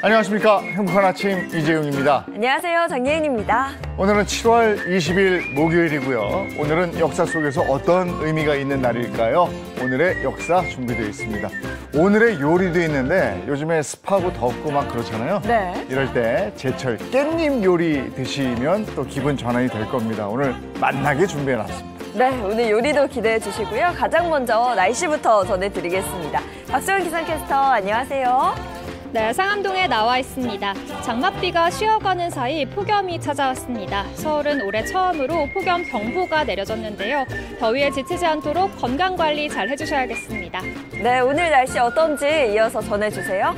안녕하십니까. 행복한 아침 이재용입니다. 안녕하세요. 정예인입니다. 오늘은 7월 20일 목요일이고요. 오늘은 역사 속에서 어떤 의미가 있는 날일까요? 오늘의 역사 준비되어 있습니다. 오늘의 요리도 있는데 요즘에 습하고 덥고 막 그렇잖아요. 네. 이럴 때 제철 깻잎 요리 드시면 또 기분 전환이 될 겁니다. 오늘 맛나게 준비해놨습니다. 네, 오늘 요리도 기대해 주시고요. 가장 먼저 날씨부터 전해드리겠습니다. 박소영 기상캐스터, 안녕하세요. 네, 상암동에 나와 있습니다. 장맛비가 쉬어가는 사이 폭염이 찾아왔습니다. 서울은 올해 처음으로 폭염 경보가 내려졌는데요. 더위에 지치지 않도록 건강관리 잘 해주셔야겠습니다. 네, 오늘 날씨 어떤지 이어서 전해주세요.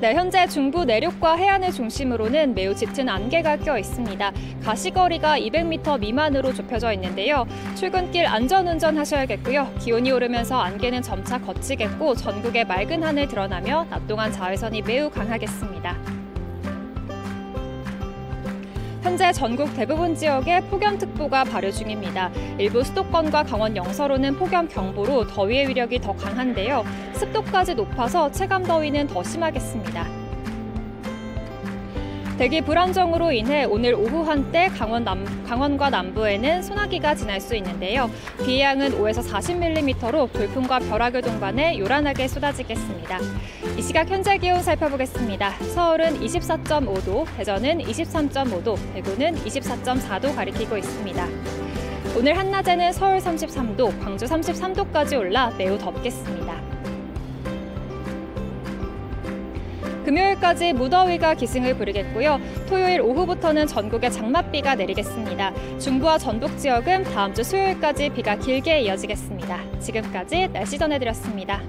네, 현재 중부 내륙과 해안을 중심으로는 매우 짙은 안개가 껴 있습니다. 가시거리가 200m 미만으로 좁혀져 있는데요. 출근길 안전운전 하셔야겠고요. 기온이 오르면서 안개는 점차 걷히겠고 전국에 맑은 하늘 드러나며 낮 동안 자외선이 매우 강하겠습니다. 현재 전국 대부분 지역에 폭염특보가 발효 중입니다. 일부 수도권과 강원 영서로는 폭염경보로 더위의 위력이 더 강한데요. 습도까지 높아서 체감더위는 더 심하겠습니다. 대기 불안정으로 인해 오늘 오후 한때 강원과 남부에는 소나기가 지날 수 있는데요. 비의 양은 5에서 40mm로 돌풍과 벼락을 동반해 요란하게 쏟아지겠습니다. 이 시각 현재 기온 살펴보겠습니다. 서울은 24.5도, 대전은 23.5도, 대구는 24.4도 가리키고 있습니다. 오늘 한낮에는 서울 33도, 광주 33도까지 올라 매우 덥겠습니다. 금요일까지 무더위가 기승을 부리겠고요. 토요일 오후부터는 전국에 장맛비가 내리겠습니다. 중부와 전북 지역은 다음 주 수요일까지 비가 길게 이어지겠습니다. 지금까지 날씨 전해드렸습니다.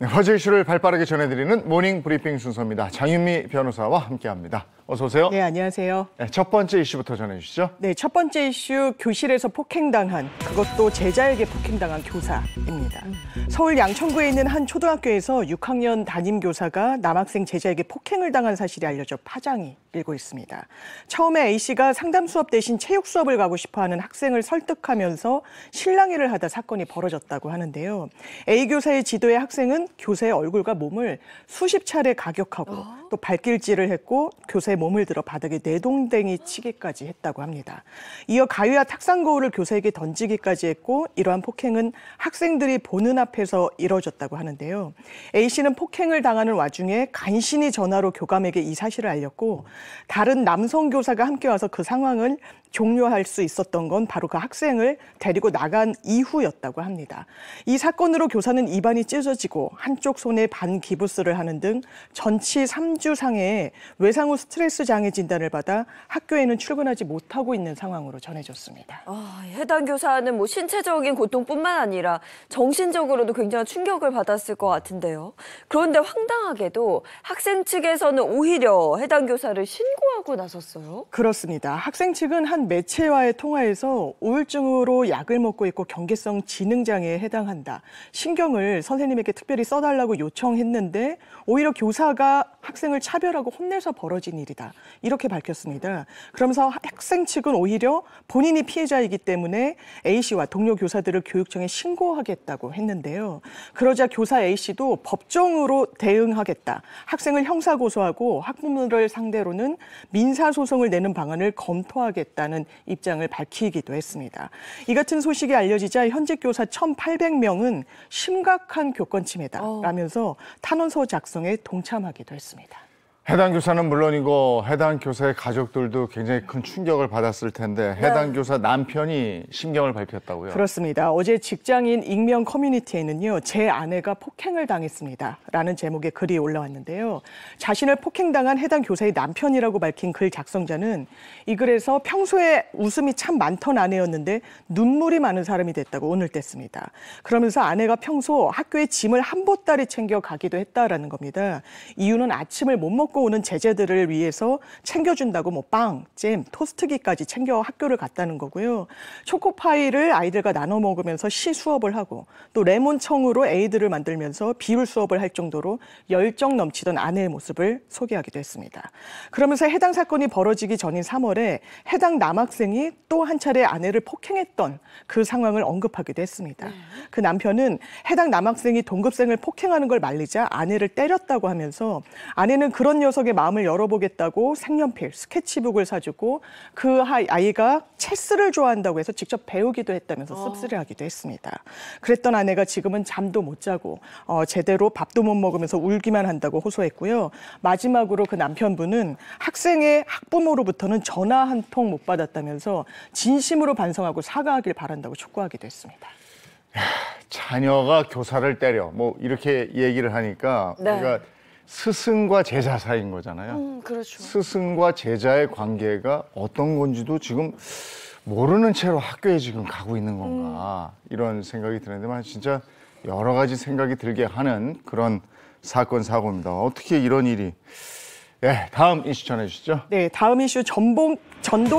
네, 화제 이슈를 발빠르게 전해드리는 모닝 브리핑 순서입니다. 장윤미 변호사와 함께합니다. 어서 오세요. 네, 안녕하세요. 네, 첫 번째 이슈부터 전해주시죠. 네, 첫 번째 이슈, 교실에서 폭행당한, 그것도 제자에게 폭행당한 교사입니다. 서울 양천구에 있는 한 초등학교에서 6학년 담임교사가 남학생 제자에게 폭행을 당한 사실이 알려져 파장이 일고 있습니다. 처음에 A씨가 상담 수업 대신 체육 수업을 가고 싶어하는 학생을 설득하면서 실랑이를 하다 사건이 벌어졌다고 하는데요. A 교사의 지도에 학생은 교사의 얼굴과 몸을 수십 차례 가격하고 또 발길질을 했고 교사의 몸을 들어 바닥에 내동댕이 치기까지 했다고 합니다. 이어 가위와 탁상 거울을 교사에게 던지기까지 했고 이러한 폭행은 학생들이 보는 앞에서 이뤄졌다고 하는데요. A씨는 폭행을 당하는 와중에 간신히 전화로 교감에게 이 사실을 알렸고 다른 남성 교사가 함께 와서 그 상황을 종료할 수 있었던 건 바로 그 학생을 데리고 나간 이후였다고 합니다. 이 사건으로 교사는 입안이 찢어지고 한쪽 손에 반기부스를 하는 등 전치 3주 상해의 외상 후 스트레스 장애 진단을 받아 학교에는 출근하지 못하고 있는 상황으로 전해졌습니다. 해당 교사는 신체적인 고통뿐만 아니라 정신적으로도 굉장한 충격을 받았을 것 같은데요. 그런데 황당하게도 학생 측에서는 오히려 해당 교사를 신고하고 나섰어요. 그렇습니다. 학생 측은 한 매체와의 통화에서 우울증으로 약을 먹고 있고 경계성 지능장애에 해당한다. 신경을 선생님에게 특별히 써달라고 요청했는데 오히려 교사가 학생을 차별하고 혼내서 벌어진 일이다. 이렇게 밝혔습니다. 그러면서 학생 측은 오히려 본인이 피해자이기 때문에 A씨와 동료 교사들을 교육청에 신고하겠다고 했는데요. 그러자 교사 A씨도 법정으로 대응하겠다. 학생을 형사고소하고 학부모를 상대로는 민사소송을 내는 방안을 검토하겠다는 입장을 밝히기도 했습니다. 이 같은 소식이 알려지자 현직 교사 1,800명은 심각한 교권 침해다라면서 탄원서 작성에 동참하기도 했습니다. 해당 교사는 물론이고 해당 교사의 가족들도 굉장히 큰 충격을 받았을 텐데 해당 교사 남편이 심경을 밝혔다고요? 그렇습니다. 어제 직장인 익명 커뮤니티에는요. 제 아내가 폭행을 당했습니다. 라는 제목의 글이 올라왔는데요. 자신을 폭행당한 해당 교사의 남편이라고 밝힌 글 작성자는 이 글에서 평소에 웃음이 참 많던 아내였는데 눈물이 많은 사람이 됐다고 오늘 뗐습니다. 그러면서 아내가 평소 학교에 짐을 한 보따리 챙겨 가기도 했다라는 겁니다. 이유는 아침을 못 먹고 먹고 오는 제자들을 위해서 챙겨준다고 뭐 빵, 잼, 토스트기까지 챙겨 학교를 갔다는 거고요. 초코파이를 아이들과 나눠 먹으면서 시 수업을 하고 또 레몬청으로 에이드를 만들면서 비율 수업을 할 정도로 열정 넘치던 아내의 모습을 소개하기도 했습니다. 그러면서 해당 사건이 벌어지기 전인 3월에 해당 남학생이 또 한 차례 아내를 폭행했던 그 상황을 언급하기도 했습니다. 그 남편은 해당 남학생이 동급생을 폭행하는 걸 말리자 아내를 때렸다고 하면서 아내는 그런 녀석의 마음을 열어보겠다고 색연필, 스케치북을 사주고 그 아이가 체스를 좋아한다고 해서 직접 배우기도 했다면서 씁쓸해하기도 했습니다. 그랬던 아내가 지금은 잠도 못 자고 제대로 밥도 못 먹으면서 울기만 한다고 호소했고요. 마지막으로 그 남편분은 학생의 학부모로부터는 전화 한 통 못 받았다면서 진심으로 반성하고 사과하길 바란다고 촉구하기도 했습니다. 자녀가 교사를 때려 뭐 이렇게 얘기를 하니까 네. 우리가 스승과 제자 사이인 거잖아요. 그렇죠. 스승과 제자의 관계가 어떤 건지도 지금 모르는 채로 학교에 지금 가고 있는 건가 이런 생각이 드는데 진짜 여러 가지 생각이 들게 하는 그런 사건 사고입니다. 어떻게 이런 일이. 네, 다음 이슈 전해주시죠. 네, 다음 이슈 전동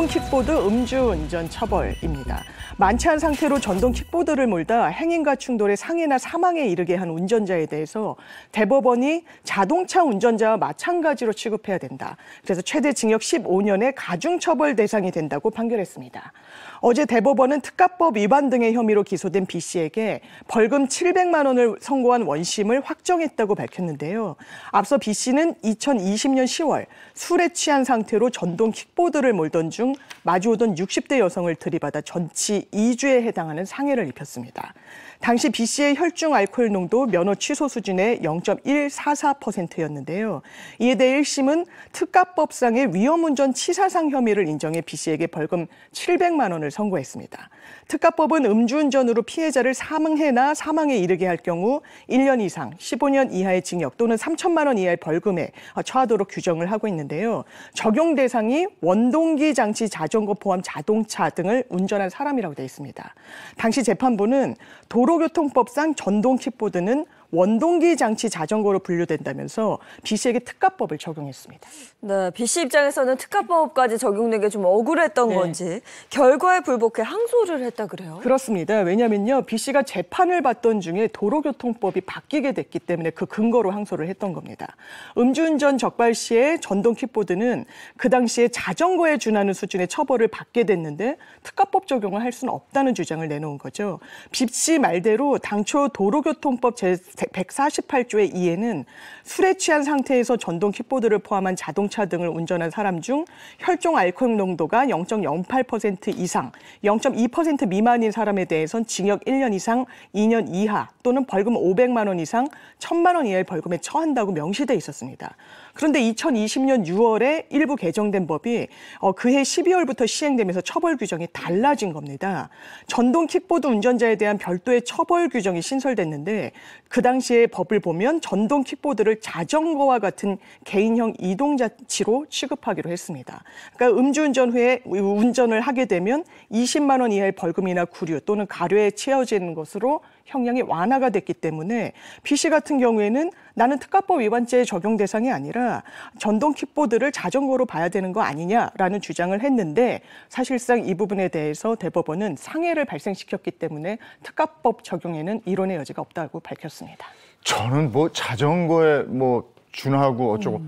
킥보드 음주운전 처벌입니다. 만취한 상태로 전동 킥보드를 몰다 행인과 충돌에 상해나 사망에 이르게 한 운전자에 대해서 대법원이 자동차 운전자와 마찬가지로 취급해야 된다. 그래서 최대 징역 15년의 가중처벌 대상이 된다고 판결했습니다. 어제 대법원은 특가법 위반 등의 혐의로 기소된 B 씨에게 벌금 700만 원을 선고한 원심을 확정했다고 밝혔는데요. 앞서 B 씨는 2020년 10월 술에 취한 상태로 전동 킥보드를 몰던 중 마주오던 60대 여성을 들이받아 전치 2주에 해당하는 상해를 입혔습니다. 당시 B 씨의 혈중 알코올 농도 면허 취소 수준의 0.144%였는데요. 이에 대해 1심은 특가법상의 위험운전 치사상 혐의를 인정해 B 씨에게 벌금 700만 원을 선고했습니다. 특가법은 음주운전으로 피해자를 사망해나 사망에 이르게 할 경우 1년 이상 15년 이하의 징역 또는 3천만 원 이하의 벌금에 처하도록 규정을 하고 있는데요. 적용 대상이 원동기 장치 자전거 포함 자동차 등을 운전한 사람이라고 되어 있습니다. 당시 재판부는 도로교통법상 전동 킥보드는 원동기 장치 자전거로 분류된다면서 B 씨에게 특가법을 적용했습니다. 네, B 씨 입장에서는 특가법까지 적용된 게 좀 억울했던 건지 결과에 불복해 항소를 했다 그래요? 그렇습니다. 왜냐면요, B 씨가 재판을 받던 중에 도로교통법이 바뀌게 됐기 때문에 그 근거로 항소를 했던 겁니다. 음주운전 적발 시에 전동 킥보드는 그 당시에 자전거에 준하는 수준의 처벌을 받게 됐는데 특가법 적용을 할 수는 없다는 주장을 내놓은 거죠. B 씨 말대로 당초 도로교통법 제148조의 2에는 술에 취한 상태에서 전동 킥보드를 포함한 자동차 등을 운전한 사람 중 혈중 알코올 농도가 0.08% 이상, 0.2% 미만인 사람에 대해선 징역 1년 이상 2년 이하 또는 벌금 500만 원 이상 1,000만 원 이하의 벌금에 처한다고 명시돼 있었습니다. 그런데 2020년 6월에 일부 개정된 법이 그해 12월부터 시행되면서 처벌 규정이 달라진 겁니다. 전동 킥보드 운전자에 대한 별도의 처벌 규정이 신설됐는데 그 당시에 법을 보면 전동 킥보드를 자전거와 같은 개인형 이동자치로 취급하기로 했습니다. 그러니까 음주운전 후에 운전을 하게 되면 20만 원 이하의 벌금이나 구류 또는 가료에 채워지는 것으로 형량이 완화가 됐기 때문에 B 씨 같은 경우에는 나는 특가법 위반죄의 적용 대상이 아니라 전동 킥보드를 자전거로 봐야 되는 거 아니냐라는 주장을 했는데 사실상 이 부분에 대해서 대법원은 상해를 발생시켰기 때문에 특가법 적용에는 이론의 여지가 없다고 밝혔습니다. 저는 뭐 자전거에 뭐 준하고 어쩌고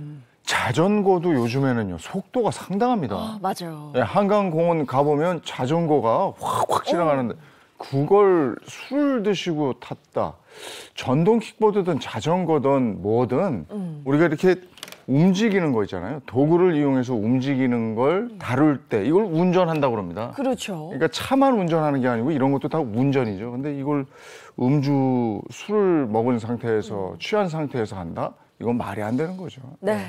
자전거도 요즘에는요 속도가 상당합니다. 맞아요. 네, 한강공원 가보면 자전거가 확확 지나가는데 그걸 술 드시고 탔다. 전동 킥보드든 자전거든 뭐든 우리가 이렇게 움직이는 거 있잖아요. 도구를 이용해서 움직이는 걸 다룰 때 이걸 운전한다고 그럽니다. 그렇죠. 그러니까 차만 운전하는 게 아니고 이런 것도 다 운전이죠. 근데 이걸 술을 먹은 상태에서 취한 상태에서 한다? 이건 말이 안 되는 거죠. 네.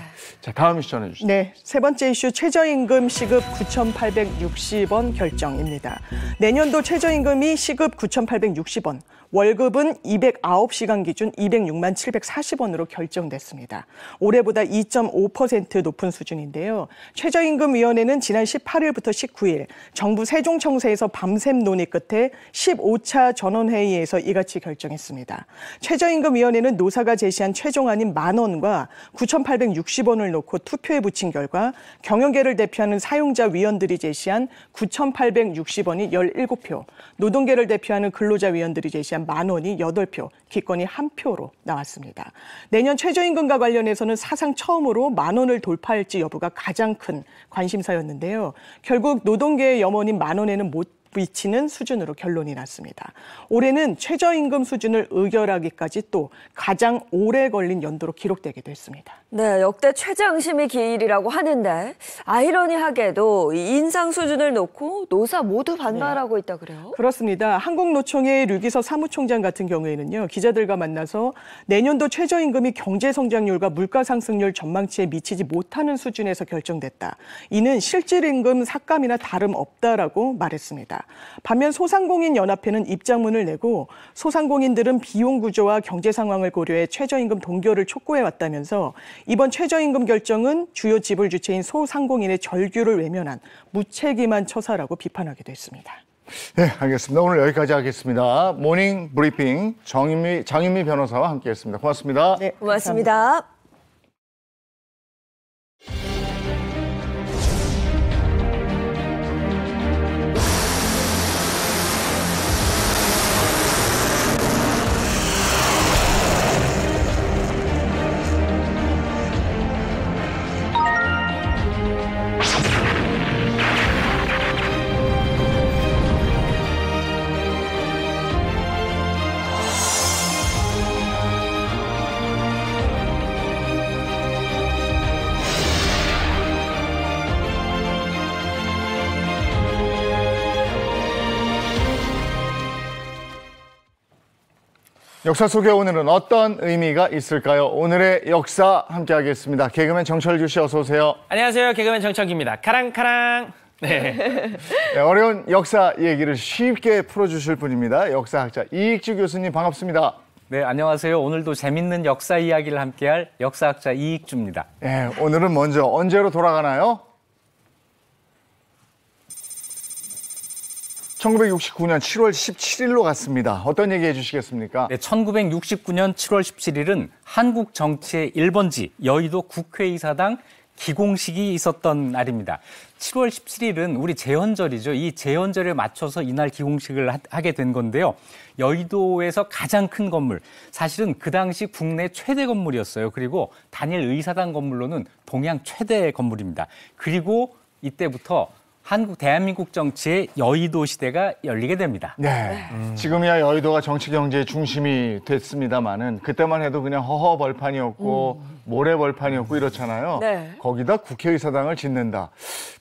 자, 다음 이슈 전해주시죠. 네, 세 번째 이슈 최저임금 시급 9,860원 결정입니다. 내년도 최저임금이 시급 9,860원, 월급은 209시간 기준 206만 740원으로 결정됐습니다. 올해보다 2.5% 높은 수준인데요. 최저임금위원회는 지난 18일부터 19일 정부 세종청사에서 밤샘 논의 끝에 15차 전원회의에서 이같이 결정했습니다. 최저임금위원회는 노사가 제시한 최종안인 만 10,000원과 9,860원을 놓고 투표에 붙인 결과 경영계를 대표하는 사용자 위원들이 제시한 9,860원이 17표, 노동계를 대표하는 근로자 위원들이 제시한 10,000원이 8표, 기권이 1표로 나왔습니다. 내년 최저임금과 관련해서는 사상 처음으로 10,000원을 돌파할지 여부가 가장 큰 관심사였는데요. 결국 노동계의 염원인 10,000원에는 못 미치는 수준으로 결론이 났습니다. 올해는 최저임금 수준을 의결하기까지 또 가장 오래 걸린 연도로 기록되기도 했습니다. 네, 역대 최장심의 기일이라고 하는데 아이러니하게도 이 인상 수준을 놓고 노사 모두 반발하고 있다 그래요? 그렇습니다. 한국노총의 류기서 사무총장 같은 경우에는요, 기자들과 만나서 내년도 최저임금이 경제성장률과 물가상승률 전망치에 미치지 못하는 수준에서 결정됐다. 이는 실질임금 삭감이나 다름없다라고 말했습니다. 반면 소상공인연합회는 입장문을 내고 소상공인들은 비용 구조와 경제 상황을 고려해 최저임금 동결을 촉구해 왔다면서 이번 최저임금 결정은 주요 지불 주체인 소상공인의 절규를 외면한 무책임한 처사라고 비판하기도 했습니다. 네, 알겠습니다. 오늘 여기까지 하겠습니다. 모닝 브리핑 장윤미 변호사와 함께했습니다. 고맙습니다. 네, 고맙습니다. 역사 속에 오늘은 어떤 의미가 있을까요? 오늘의 역사 함께하겠습니다. 개그맨 정철규 씨 어서 오세요. 안녕하세요. 개그맨 정철규입니다. 카랑카랑. 네. 네, 어려운 역사 얘기를 쉽게 풀어주실 분입니다. 역사학자 이익주 교수님 반갑습니다. 네, 안녕하세요. 오늘도 재밌는 역사 이야기를 함께할 역사학자 이익주입니다. 네, 오늘은 먼저 언제로 돌아가나요? 1969년 7월 17일로 갔습니다. 어떤 얘기 해주시겠습니까? 네, 1969년 7월 17일은 한국 정치의 1번지 여의도 국회의사당 기공식이 있었던 날입니다. 7월 17일은 우리 제헌절이죠. 이 제헌절에 맞춰서 이날 기공식을 하게 된 건데요. 여의도에서 가장 큰 건물, 사실은 그 당시 국내 최대 건물이었어요. 그리고 단일 의사당 건물로는 동양 최대 건물입니다. 그리고 이때부터 대한민국 정치의 여의도 시대가 열리게 됩니다. 네. 지금이야 여의도가 정치 경제의 중심이 됐습니다만은 그때만 해도 그냥 허허 벌판이었고 모래 벌판이었고 이렇잖아요. 네. 거기다 국회의사당을 짓는다.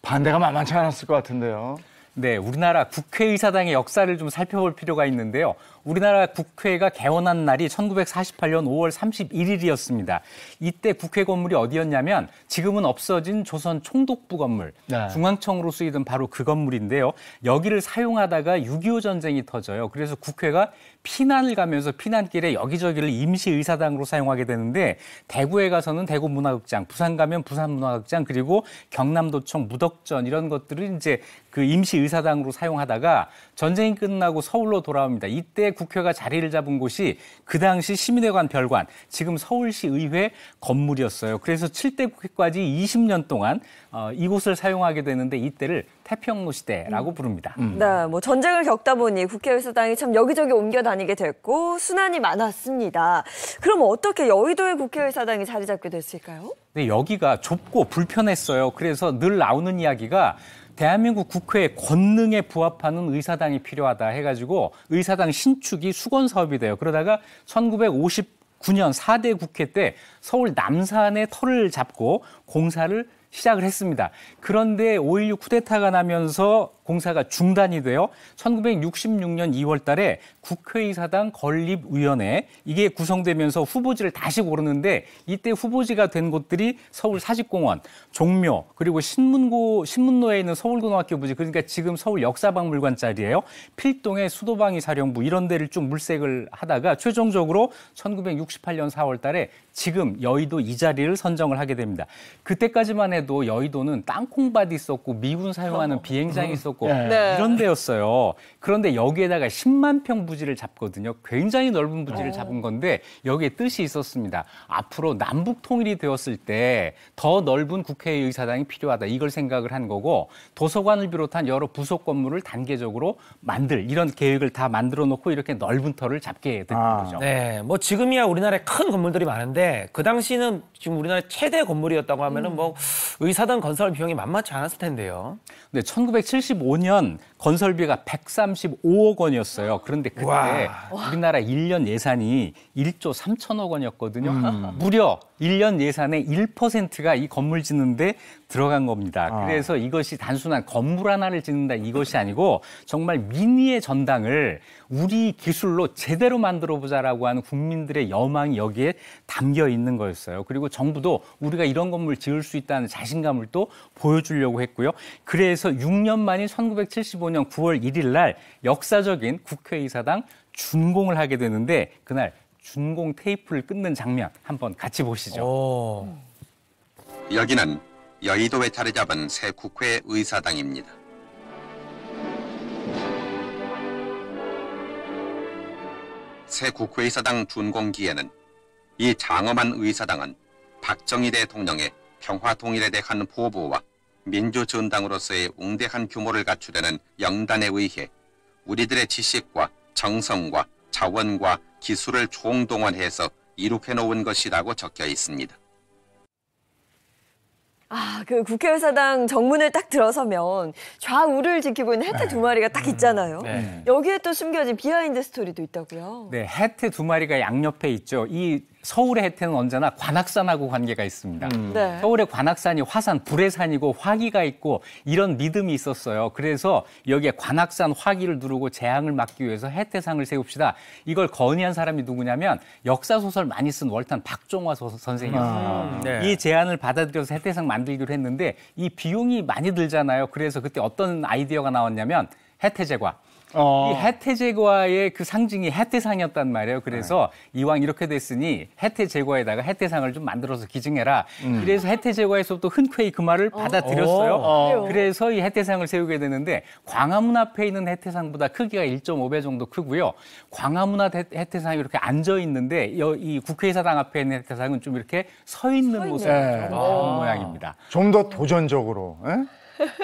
반대가 만만치 않았을 것 같은데요. 네, 우리나라 국회의사당의 역사를 좀 살펴볼 필요가 있는데요. 우리나라 국회가 개원한 날이 1948년 5월 31일이었습니다. 이때 국회 건물이 어디였냐면 지금은 없어진 조선 총독부 건물, 네. 중앙청으로 쓰이던 바로 그 건물인데요. 여기를 사용하다가 6.25 전쟁이 터져요. 그래서 국회가 피난을 가면서 피난길에 여기저기를 임시의사당으로 사용하게 되는데 대구에 가서는 대구문화극장, 부산 가면 부산문화극장, 그리고 경남도청 무덕전 이런 것들을 이제 그 임시의사당으로 사용하다가 전쟁이 끝나고 서울로 돌아옵니다. 이때 국회가 자리를 잡은 곳이 그 당시 시민회관 별관, 지금 서울시 의회 건물이었어요. 그래서 7대 국회까지 20년 동안 이곳을 사용하게 되는데 이때를 태평로 시대라고 부릅니다. 네, 뭐 전쟁을 겪다 보니 국회의사당이 참 여기저기 옮겨 다니게 됐고 순환이 많았습니다. 그럼 어떻게 여의도의 국회의사당이 자리 잡게 됐을까요? 네, 여기가 좁고 불편했어요. 그래서 늘 나오는 이야기가 대한민국 국회의 권능에 부합하는 의사당이 필요하다 해가지고 의사당 신축이 수건 사업이 돼요. 그러다가 1959년 4대 국회 때 서울 남산에 터를 잡고 공사를 시작을 했습니다. 그런데 5.16 쿠데타가 나면서 공사가 중단이 돼요. 1966년 2월 달에 국회의사당 건립위원회 이게 구성되면서 후보지를 다시 고르는데 이때 후보지가 된 곳들이 서울 사직공원, 종묘, 그리고 신문로에 있는 서울고등학교 부지, 그러니까 지금 서울 역사박물관 자리예요. 필동의 수도방위 사령부 이런 데를 쭉 물색을 하다가 최종적으로 1968년 4월 달에 지금 여의도 이 자리를 선정을 하게 됩니다. 그때까지만 해도 여의도는 땅콩밭이 있었고 미군 사용하는 비행장이 있었고 있었고 네. 이런 데였어요. 그런데 여기에다가 10만 평 부지를 잡거든요. 굉장히 넓은 부지를 잡은 건데 여기에 뜻이 있었습니다. 앞으로 남북 통일이 되었을 때 더 넓은 국회의사당이 필요하다. 이걸 생각을 한 거고 도서관을 비롯한 여러 부속 건물을 단계적으로 만들 이런 계획을 다 만들어 놓고 이렇게 넓은 터를 잡게 됐던 거죠. 네, 뭐 지금이야 우리나라에 큰 건물들이 많은데 그 당시는 지금 우리나라 최대 건물이었다고 하면은 뭐 의사당 건설 비용이 만만치 않았을 텐데요. 네, 1975년 건설비가 135억 원이었어요. 그런데 그때 우리나라 1년 예산이 1조 3천억 원이었거든요. 무려 1년 예산의 1%가 이 건물 짓는데 들어간 겁니다. 그래서 이것이 단순한 건물 하나를 짓는다 이것이 아니고 정말 민의의 전당을 우리 기술로 제대로 만들어보자라고 하는 국민들의 여망이 여기에 담겨 있는 거였어요. 그리고 정부도 우리가 이런 건물 지을 수 있다는 자신감을 또 보여주려고 했고요. 그래서 6년 만인 1975년 9월 1일 날 역사적인 국회의사당 준공을 하게 되는데 그날 준공 테이프를 끊는 장면 한번 같이 보시죠. 여기는 여의도에 자리 잡은 새 국회 의사당입니다. 새 국회의사당 준공기에는 이 장엄한 의사당은 박정희 대통령의 평화통일에 대한 포부와 민주전당으로서의 웅대한 규모를 갖추려는 영단에 의해 우리들의 지식과 정성과 자원과 기술을 총동원해서 이룩해 놓은 것이라고 적혀 있습니다. 그 국회의사당 정문을 딱 들어서면 좌우를 지키고 있는 해태 두 마리가 딱 있잖아요. 네. 여기에 또 숨겨진 비하인드 스토리도 있다고요. 네, 해태 두 마리가 양옆에 있죠. 이 서울의 해태는 언제나 관악산하고 관계가 있습니다. 네. 서울의 관악산이 화산, 불의 산이고 화기가 있고 이런 믿음이 있었어요. 그래서 여기에 관악산 화기를 누르고 재앙을 막기 위해서 해태상을 세웁시다. 이걸 건의한 사람이 누구냐면 역사소설 많이 쓴 월탄 박종화 선생이었어요. 네. 이 제안을 받아들여서 해태상 만들기로 했는데 이 비용이 많이 들잖아요. 그래서 그때 어떤 아이디어가 나왔냐면 해태제과. 이 해태제과의 그 상징이 해태상이었단 말이에요. 그래서 이왕 이렇게 됐으니 해태제과에다가 해태상을 좀 만들어서 기증해라. 그래서 해태제과에서도 흔쾌히 그 말을 받아들였어요. 그래서 이 해태상을 세우게 되는데 광화문 앞에 있는 해태상보다 크기가 1.5배 정도 크고요. 광화문 앞 해태상이 이렇게 앉아 있는데 이 국회의사당 앞에 있는 해태상은 좀 이렇게 서 있는 모습 모양입니다. 좀 더 도전적으로. 예?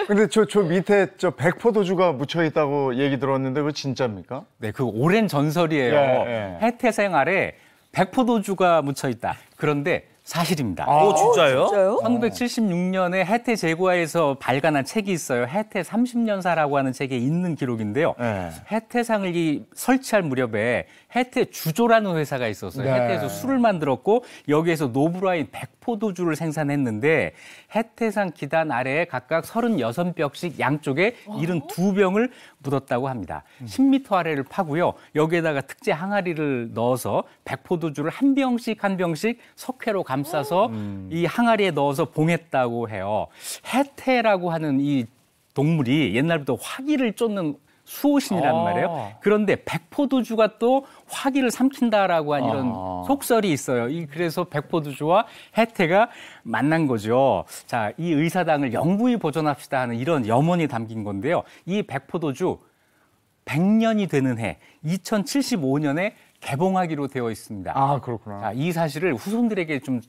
근데 저 밑에 저 백포도주가 묻혀 있다고 얘기 들었는데 그거 진짜입니까? 네, 그 오랜 전설이에요. 예. 해태생 아래 백포도주가 묻혀 있다. 그런데 사실입니다. 진짜요? 진짜요? 1976년에 해태 제과에서 발간한 책이 있어요. 해태 30년사라고 하는 책에 있는 기록인데요. 네. 해태상을 설치할 무렵에 해태 주조라는 회사가 있었어요. 네. 해태에서 술을 만들었고 여기에서 노브라인 백포도주를 생산했는데 해태상 기단 아래에 각각 36병씩 양쪽에 72병을 묻었다고 합니다. 10m 아래를 파고요. 여기에다가 특제 항아리를 넣어서 백포도주를 한 병씩 한 병씩 석회로 감싸서 이 항아리에 넣어서 봉했다고 해요. 해태라고 하는 이 동물이 옛날부터 화기를 쫓는 수호신이란 말이에요. 그런데 백포도주가 또 화기를 삼킨다라고 한 이런 속설이 있어요. 그래서 백포도주와 해태가 만난 거죠. 자, 이 의사당을 영구히 보존합시다 하는 이런 염원이 담긴 건데요. 이 백포도주 100년이 되는 해 2075년에 개봉하기로 되어 있습니다. 아, 그렇구나. 자, 이 사실을 후손들에게 좀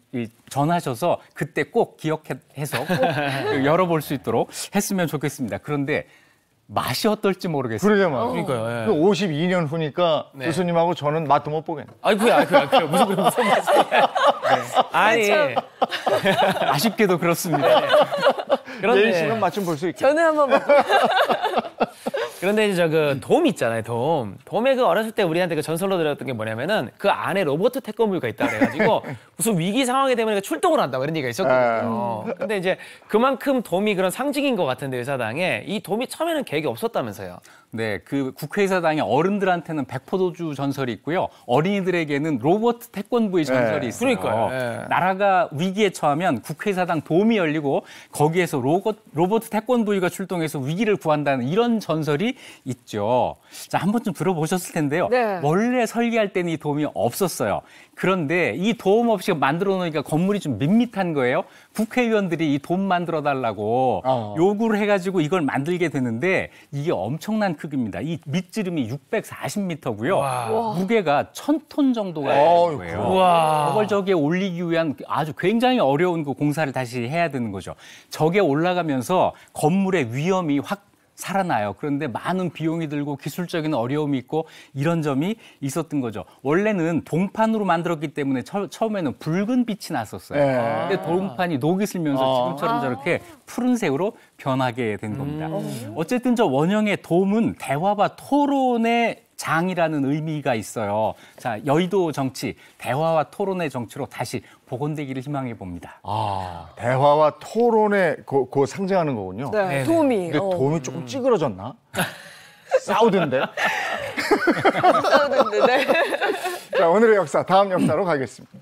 전하셔서 그때 꼭 기억해서 꼭 열어볼 수 있도록 했으면 좋겠습니다. 그런데 맛이 어떨지 모르겠어요. 그러게 말이에요. 그러니까요. 52년 후니까 네. 교수님하고 저는 맛도 못 보겠네. 아이고야. 무슨 말씀이에요? 아니. 아쉽게도 그렇습니다. 내일 시간 맞춤 볼 수 있게. 저는 한번 그런데 이제 그 돔 있잖아요, 돔. 돔에 그 어렸을 때 우리한테 그 전설로 들었던 게 뭐냐면은 그 안에 로봇 태권브이가 있다 그래가지고 무슨 위기 상황이 되면 출동을 한다고 이런 얘기가 있었거든요. 근데 이제 그만큼 돔이 그런 상징인 것 같은데 의사당에 이 돔이 처음에는 계획이 없었다면서요. 네, 그 국회의사당의 어른들한테는 백포도주 전설이 있고요. 어린이들에게는 로버트 태권브이 전설이 있어요. 그러니까요. 나라가 위기에 처하면 국회의사당 돔이 열리고 거기에서 로버트 태권브이가 출동해서 위기를 구한다는 이런 전설이 것들이 있죠. 자, 한 번쯤 들어보셨을 텐데요. 네. 원래 설계할 때는 이 도움이 없었어요. 그런데 이 도움 없이 만들어 놓으니까 건물이 좀 밋밋한 거예요. 국회의원들이 이 돔 만들어 달라고 요구를 해가지고 이걸 만들게 되는데 이게 엄청난 크기입니다. 이 밑지름이 640m고요. 무게가 1000톤 정도가 되는 거예요. 저걸 저기에 올리기 위한 아주 굉장히 어려운 그 공사를 다시 해야 되는 거죠. 저게 올라가면서 건물의 위험이 확 살아나요. 그런데 많은 비용이 들고 기술적인 어려움이 있고 이런 점이 있었던 거죠. 원래는 동판으로 만들었기 때문에 처음에는 붉은 빛이 났었어요. 근데 동판이 녹이 슬면서 지금처럼 저렇게 푸른색으로 변하게 된 겁니다. 어쨌든 저 원형의 돔은 대화와 토론의 장이라는 의미가 있어요. 자, 여의도 정치, 대화와 토론의 정치로 다시 복원되기를 희망해 봅니다. 대화와 토론에 그 상징하는 거군요. 네, 도움이. 근데 돔이 조금 찌그러졌나? 싸우던데? 싸우는데, 네. 자, 오늘의 역사, 다음 역사로 가겠습니다.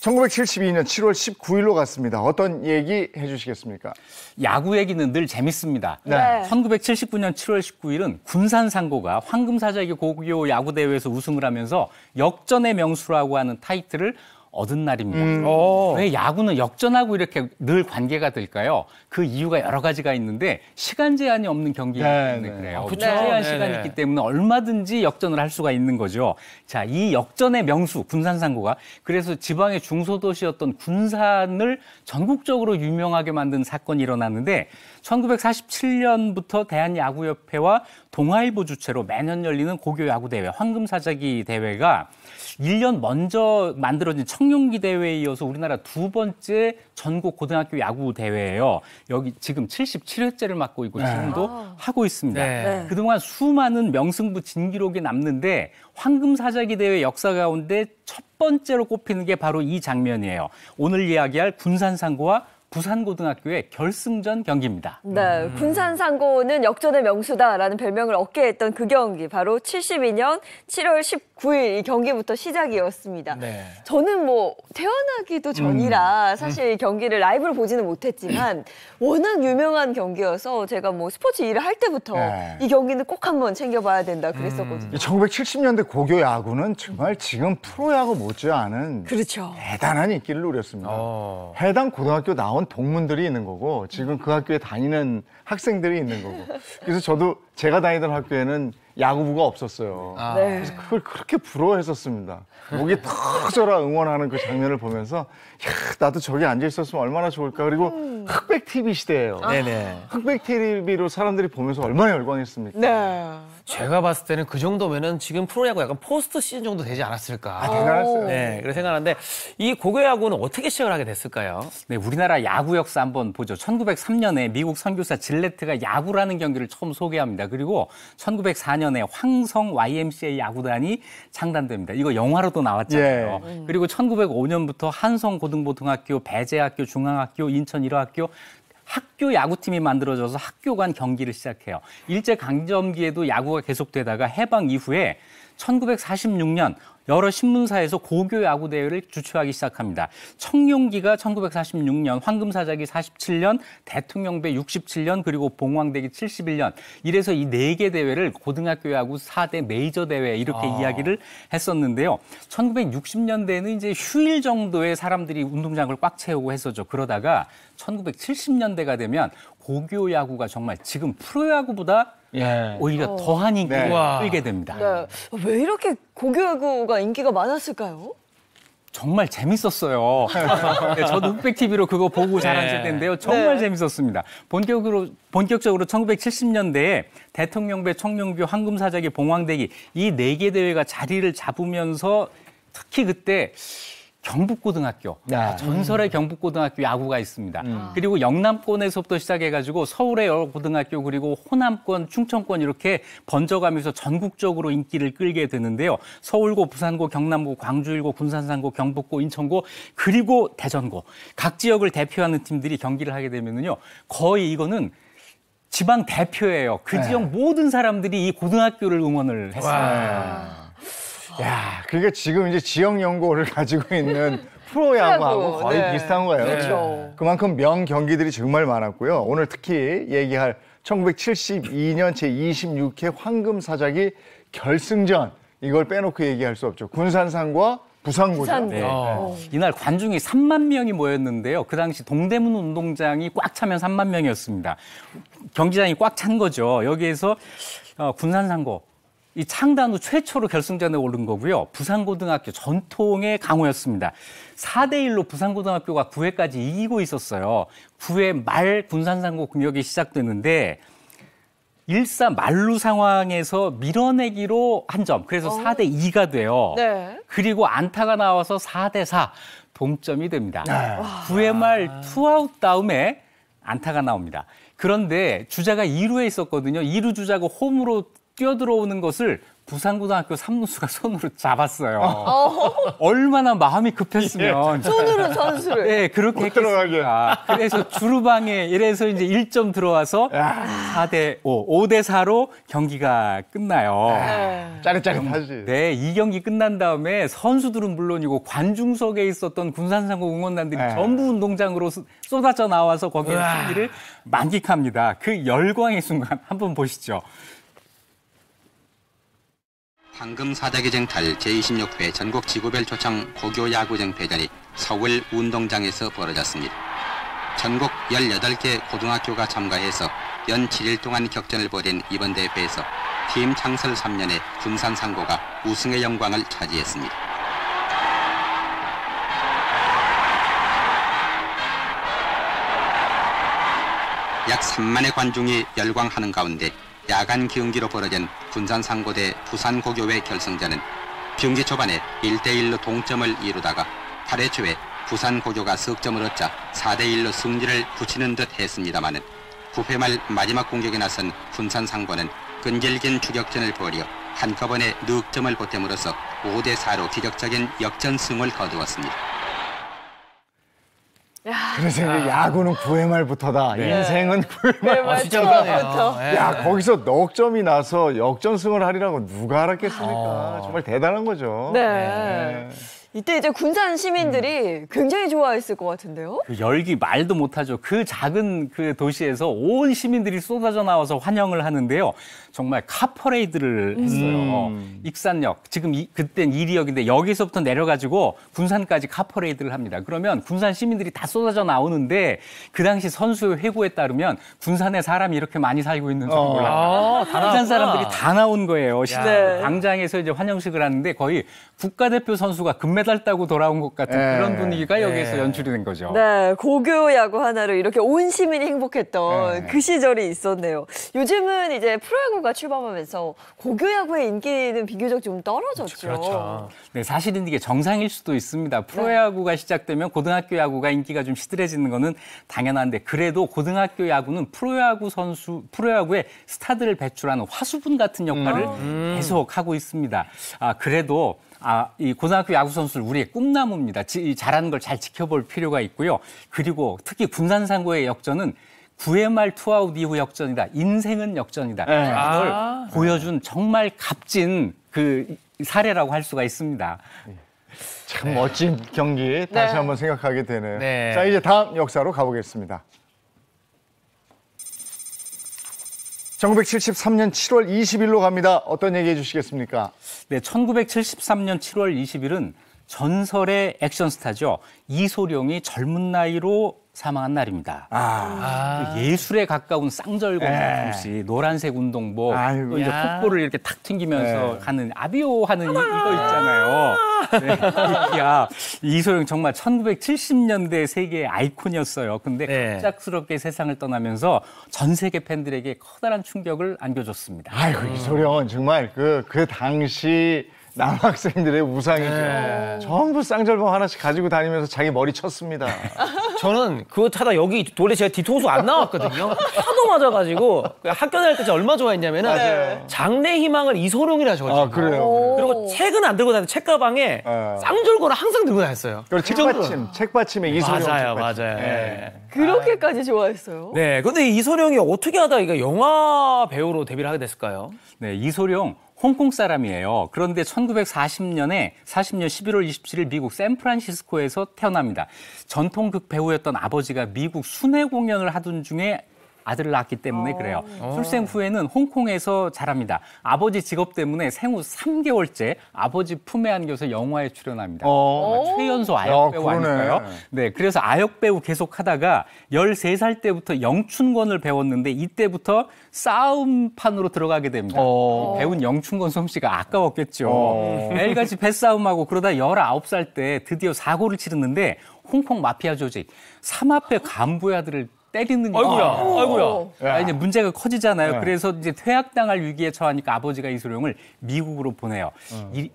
1972년 7월 19일로 갔습니다. 어떤 얘기 해주시겠습니까? 야구 얘기는 늘 재밌습니다. 네. 1979년 7월 19일은 군산상고가 황금사자기 고교 야구대회에서 우승을 하면서 역전의 명수라고 하는 타이틀을 얻은 날입니다. 왜 야구는 역전하고 이렇게 늘 관계가 될까요? 그 이유가 여러 가지가 있는데 시간 제한이 없는 경기이기 때문에 그래요. 제한 시간이 있기 때문에 얼마든지 역전을 할 수가 있는 거죠. 자, 이 역전의 명수 군산상고가 그래서 지방의 중소도시였던 군산을 전국적으로 유명하게 만든 사건이 일어났는데 1947년부터 대한야구협회와 동아일보 주최로 매년 열리는 고교야구대회 황금사자기 대회가 1년 먼저 만들어진 청룡기 대회에 이어서 우리나라 두 번째 전국 고등학교 야구 대회예요. 여기 지금 77회째를 맡고 있고 지금도 하고 있습니다. 네. 그동안 수많은 명승부 진기록이 남는데 황금사자기 대회 역사 가운데 첫 번째로 꼽히는 게 바로 이 장면이에요. 오늘 이야기할 군산상고와 부산고등학교의 결승전 경기입니다. 네, 군산상고는 역전의 명수다라는 별명을 얻게 했던 그 경기, 바로 72년 7월 19일 이 경기부터 시작이었습니다. 네. 저는 뭐 태어나기도 전이라 사실 경기를 라이브로 보지는 못했지만 워낙 유명한 경기여서 제가 뭐 스포츠 일을 할 때부터 이 경기는 꼭 한번 챙겨봐야 된다 그랬었거든요. 1970년대 고교 야구는 정말 지금 프로야구 못지않은 그렇죠. 대단한 인기를 누렸습니다. 해당 고등학교 나온 동문들이 있는 거고 지금 그 학교에 다니는 학생들이 있는 거고 그래서 저도 제가 다니던 학교에는 야구부가 없었어요. 네. 그래서 그걸 그렇게 부러워했었습니다. 목이 터져라 응원하는 그 장면을 보면서 야, 나도 저기 앉아 있었으면 얼마나 좋을까. 그리고 흑백 TV 시대예요. 네네. 흑백 TV로 사람들이 보면서 얼마나 열광했습니까? 네. 제가 봤을 때는 그 정도면은 지금 프로야구 약간 포스트 시즌 정도 되지 않았을까. 대단했어요. 네, 그렇게 생각하는데 이 고교야구는 어떻게 시작을 하게 됐을까요? 네, 우리나라 야구 역사 한번 보죠. 1903년에 미국 선교사 질레트가 야구라는 경기를 처음 소개합니다. 그리고 1904년에 황성 YMCA 야구단이 창단됩니다. 이거 영화로도 나왔잖아요. 그리고 1905년부터 한성고등보등학교, 배재학교, 중앙학교, 인천 1호학교 학교 야구팀이 만들어져서 학교 간 경기를 시작해요. 일제강점기에도 야구가 계속되다가 해방 이후에 1946년 여러 신문사에서 고교 야구 대회를 주최하기 시작합니다. 청룡기가 1946년, 황금사자기 47년, 대통령배 67년, 그리고 봉황대기 71년. 이래서 이 4개 대회를 고등학교 야구 4대 메이저 대회 이렇게 이야기를 했었는데요. 1960년대에는 이제 휴일 정도의 사람들이 운동장을 꽉 채우고 했었죠. 그러다가 1970년대가 되면 고교 야구가 정말 지금 프로야구보다 오히려 더한 인기를 끌게 됩니다. 네. 왜 이렇게 고교야구가 인기가 많았을까요? 정말 재밌었어요. 네, 저도 흑백TV로 그거 보고 자랐을 텐데요. 정말 재밌었습니다. 본격적으로 1970년대에 대통령배, 청룡교, 황금사자기, 봉황대기 이 4개 대회가 자리를 잡으면서 특히 그때 경북고등학교, 전설의 경북고등학교 야구가 있습니다. 그리고 영남권에서부터 시작해가지고 서울의 여러 고등학교 그리고 호남권, 충청권 이렇게 번져가면서 전국적으로 인기를 끌게 되는데요. 서울고, 부산고, 경남고, 광주일고, 군산상고, 경북고, 인천고 그리고 대전고 각 지역을 대표하는 팀들이 경기를 하게 되면은요 거의 이거는 지방 대표예요. 그 지역 모든 사람들이 이 고등학교를 응원을 했어요. 야, 그러니까 지금 이제 지역 연고를 가지고 있는 프로야구하고 거의 네. 비슷한 거예요. 그렇죠. 그만큼 명경기들이 정말 많았고요. 오늘 특히 얘기할 1972년 제26회 황금사자기 결승전, 이걸 빼놓고 얘기할 수 없죠. 군산상과 부산고죠. 부산고. 네. 어. 이날 관중이 3만 명이 모였는데요. 그 당시 동대문 운동장이 꽉 차면 3만 명이었습니다. 경기장이 꽉 찬 거죠. 여기에서 군산상고, 이 창단 후 최초로 결승전에 오른 거고요. 부산고등학교 전통의 강호였습니다. 4대1로 부산고등학교가 9회까지 이기고 있었어요. 9회 말 군산상고 공격이 시작됐는데 1사 만루 상황에서 밀어내기로 한 점. 그래서 4대2가 돼요. 네. 그리고 안타가 나와서 4대4 동점이 됩니다. 9회 말 투아웃 다음에 안타가 나옵니다. 그런데 주자가 2루에 있었거든요. 2루 주자가 홈으로 뛰어들어오는 것을 부산고등학교 3루수가 손으로 잡았어요. 얼마나 마음이 급했으면. 손으로 선수를. 네, 그렇게 했겠습니까. 그래서 주루방에 이래서 이제 1점 들어와서 5대4로 경기가 끝나요. 짜릿짜릿하지. 네, 이 경기 끝난 다음에 선수들은 물론이고 관중석에 있었던 군산상고 응원단들이 전부 운동장으로 쏟아져 나와서 거기에 승리를 만끽합니다. 그 열광의 순간 한번 보시죠. 황금사자기 쟁탈 제26회 전국 지구별 초청 고교야구쟁 대전이 서울 운동장에서 벌어졌습니다. 전국 18개 고등학교가 참가해서 연 7일 동안 격전을 벌인 이번 대회에서 팀 창설 3년의 군산상고가 우승의 영광을 차지했습니다. 약 3만의 관중이 열광하는 가운데 야간 경기로 벌어진 군산상고 대 부산고교의 결승전은 경기 초반에 1대1로 동점을 이루다가 8회 초에 부산고교가 석점을 얻자 4대1로 승리를 붙이는 듯 했습니다마는 9회 말 마지막 공격에 나선 군산상고는 끈질긴 추격전을 벌여 한꺼번에 넉점을 보탬으로써 5대4로 기적적인 역전승을 거두었습니다. 그래서 이제 야구는 9회 말부터다. 인생은 9회 말. 네, 진짜 맞죠. 그러네요. 야, 거기서 넉 점이 나서 역전승을 하리라고 누가 알았겠습니까? 정말 대단한 거죠. 네. 이때 이제 군산 시민들이 굉장히 좋아했을 것 같은데요. 그 열기 말도 못하죠. 그 작은 그 도시에서 온 시민들이 쏟아져 나와서 환영을 하는데요. 정말 카퍼레이드를 했어요. 익산역, 지금 그땐 1위역인데 여기서부터 내려가지고 군산까지 카퍼레이드를 합니다. 그러면 군산 시민들이 다 쏟아져 나오는데 그 당시 선수 회고에 따르면 군산에 사람이 이렇게 많이 살고 있는 줄 몰랐어요. 군산 사람들이 다 나온 거예요. 네. 광장에서 이제 환영식을 하는데 거의 국가대표 선수가 금메달 따고 돌아온 것 같은 그런 분위기가 여기에서 연출이 된 거죠. 네, 고교 야구 하나로 이렇게 온 시민이 행복했던 그 시절이 있었네요. 요즘은 이제 프로야구가 출범하면서 고교 야구의 인기는 비교적 좀 떨어졌죠. 그렇죠. 네, 사실은 이게 정상일 수도 있습니다. 프로야구가 시작되면 고등학교 야구가 인기가 좀 시들해지는 거는 당연한데 그래도 고등학교 야구는 프로야구의 스타들을 배출하는 화수분 같은 역할을 계속 하고 있습니다. 그래도 이 고등학교 야구 선수들 우리의 꿈나무입니다. 잘하는 걸 잘 지켜볼 필요가 있고요. 그리고 특히 군산상고의 역전은 9회 말 투아웃 이후 역전이다. 인생은 역전이다. 그걸 보여준 정말 값진 그 사례라고 할 수가 있습니다. 참 멋진 경기 다시 한번 생각하게 되네요. 네. 자, 이제 다음 역사로 가보겠습니다. 1973년 7월 20일로 갑니다. 어떤 얘기 해주시겠습니까? 네, 1973년 7월 20일은 전설의 액션 스타죠. 이소룡이 젊은 나이로 사망한 날입니다. 그 예술에 가까운 쌍절곤 솜씨, 노란색 운동복, 또 이제 콧볼을 이렇게 탁 튕기면서 하는 아비오 하는 이거 있잖아요. 네, 이소룡 정말 1970년대 세계의 아이콘이었어요. 근데 갑작스럽게 세상을 떠나면서 전 세계 팬들에게 커다란 충격을 안겨줬습니다. 아이고, 이소룡은 정말 그 당시 남학생들의 우상이죠. 전부 쌍절봉 하나씩 가지고 다니면서 자기 머리 쳤습니다. 저는 그거 타다 여기 원래 제가 뒤통수 안 나왔거든요. 하도 맞아가지고 학교 다닐 때 진짜 얼마 좋아했냐면은 장래 희망을 이소룡이라 적었어요. 그래요. 그리고 책은 안 들고 다니는 책가방에 쌍절곤을 항상 들고 다녔어요. 그리고 책받침에 이소룡 맞아요, 책받침. 맞아요. 네. 그렇게까지 좋아했어요? 네, 근데 이소룡이 어떻게 하다 이거 영화 배우로 데뷔를 하게 됐을까요? 네, 이소룡 홍콩 사람이에요. 그런데 1940년 11월 27일 미국 샌프란시스코에서 태어납니다. 전통극 배우였던 아버지가 미국 순회 공연을 하던 중에 아들을 낳았기 때문에 그래요. 출생 후에는 홍콩에서 자랍니다. 아버지 직업 때문에 생후 3개월째 아버지 품에 안겨서 영화에 출연합니다. 최연소 아역 배우 아닐까요? 네, 그래서 아역 배우 계속 하다가 13살 때부터 영춘권을 배웠는데 이때부터 싸움판으로 들어가게 됩니다. 배운 영춘권 솜씨가 아까웠겠죠. 매일같이 뱃싸움하고 그러다 19살 때 드디어 사고를 치르는데 홍콩 마피아 조직 삼합회 간부의 아들을 때리는 아이고야. 이제 문제가 커지잖아요. 그래서 이제 퇴학당할 위기에 처하니까 아버지가 이소룡을 미국으로 보내요.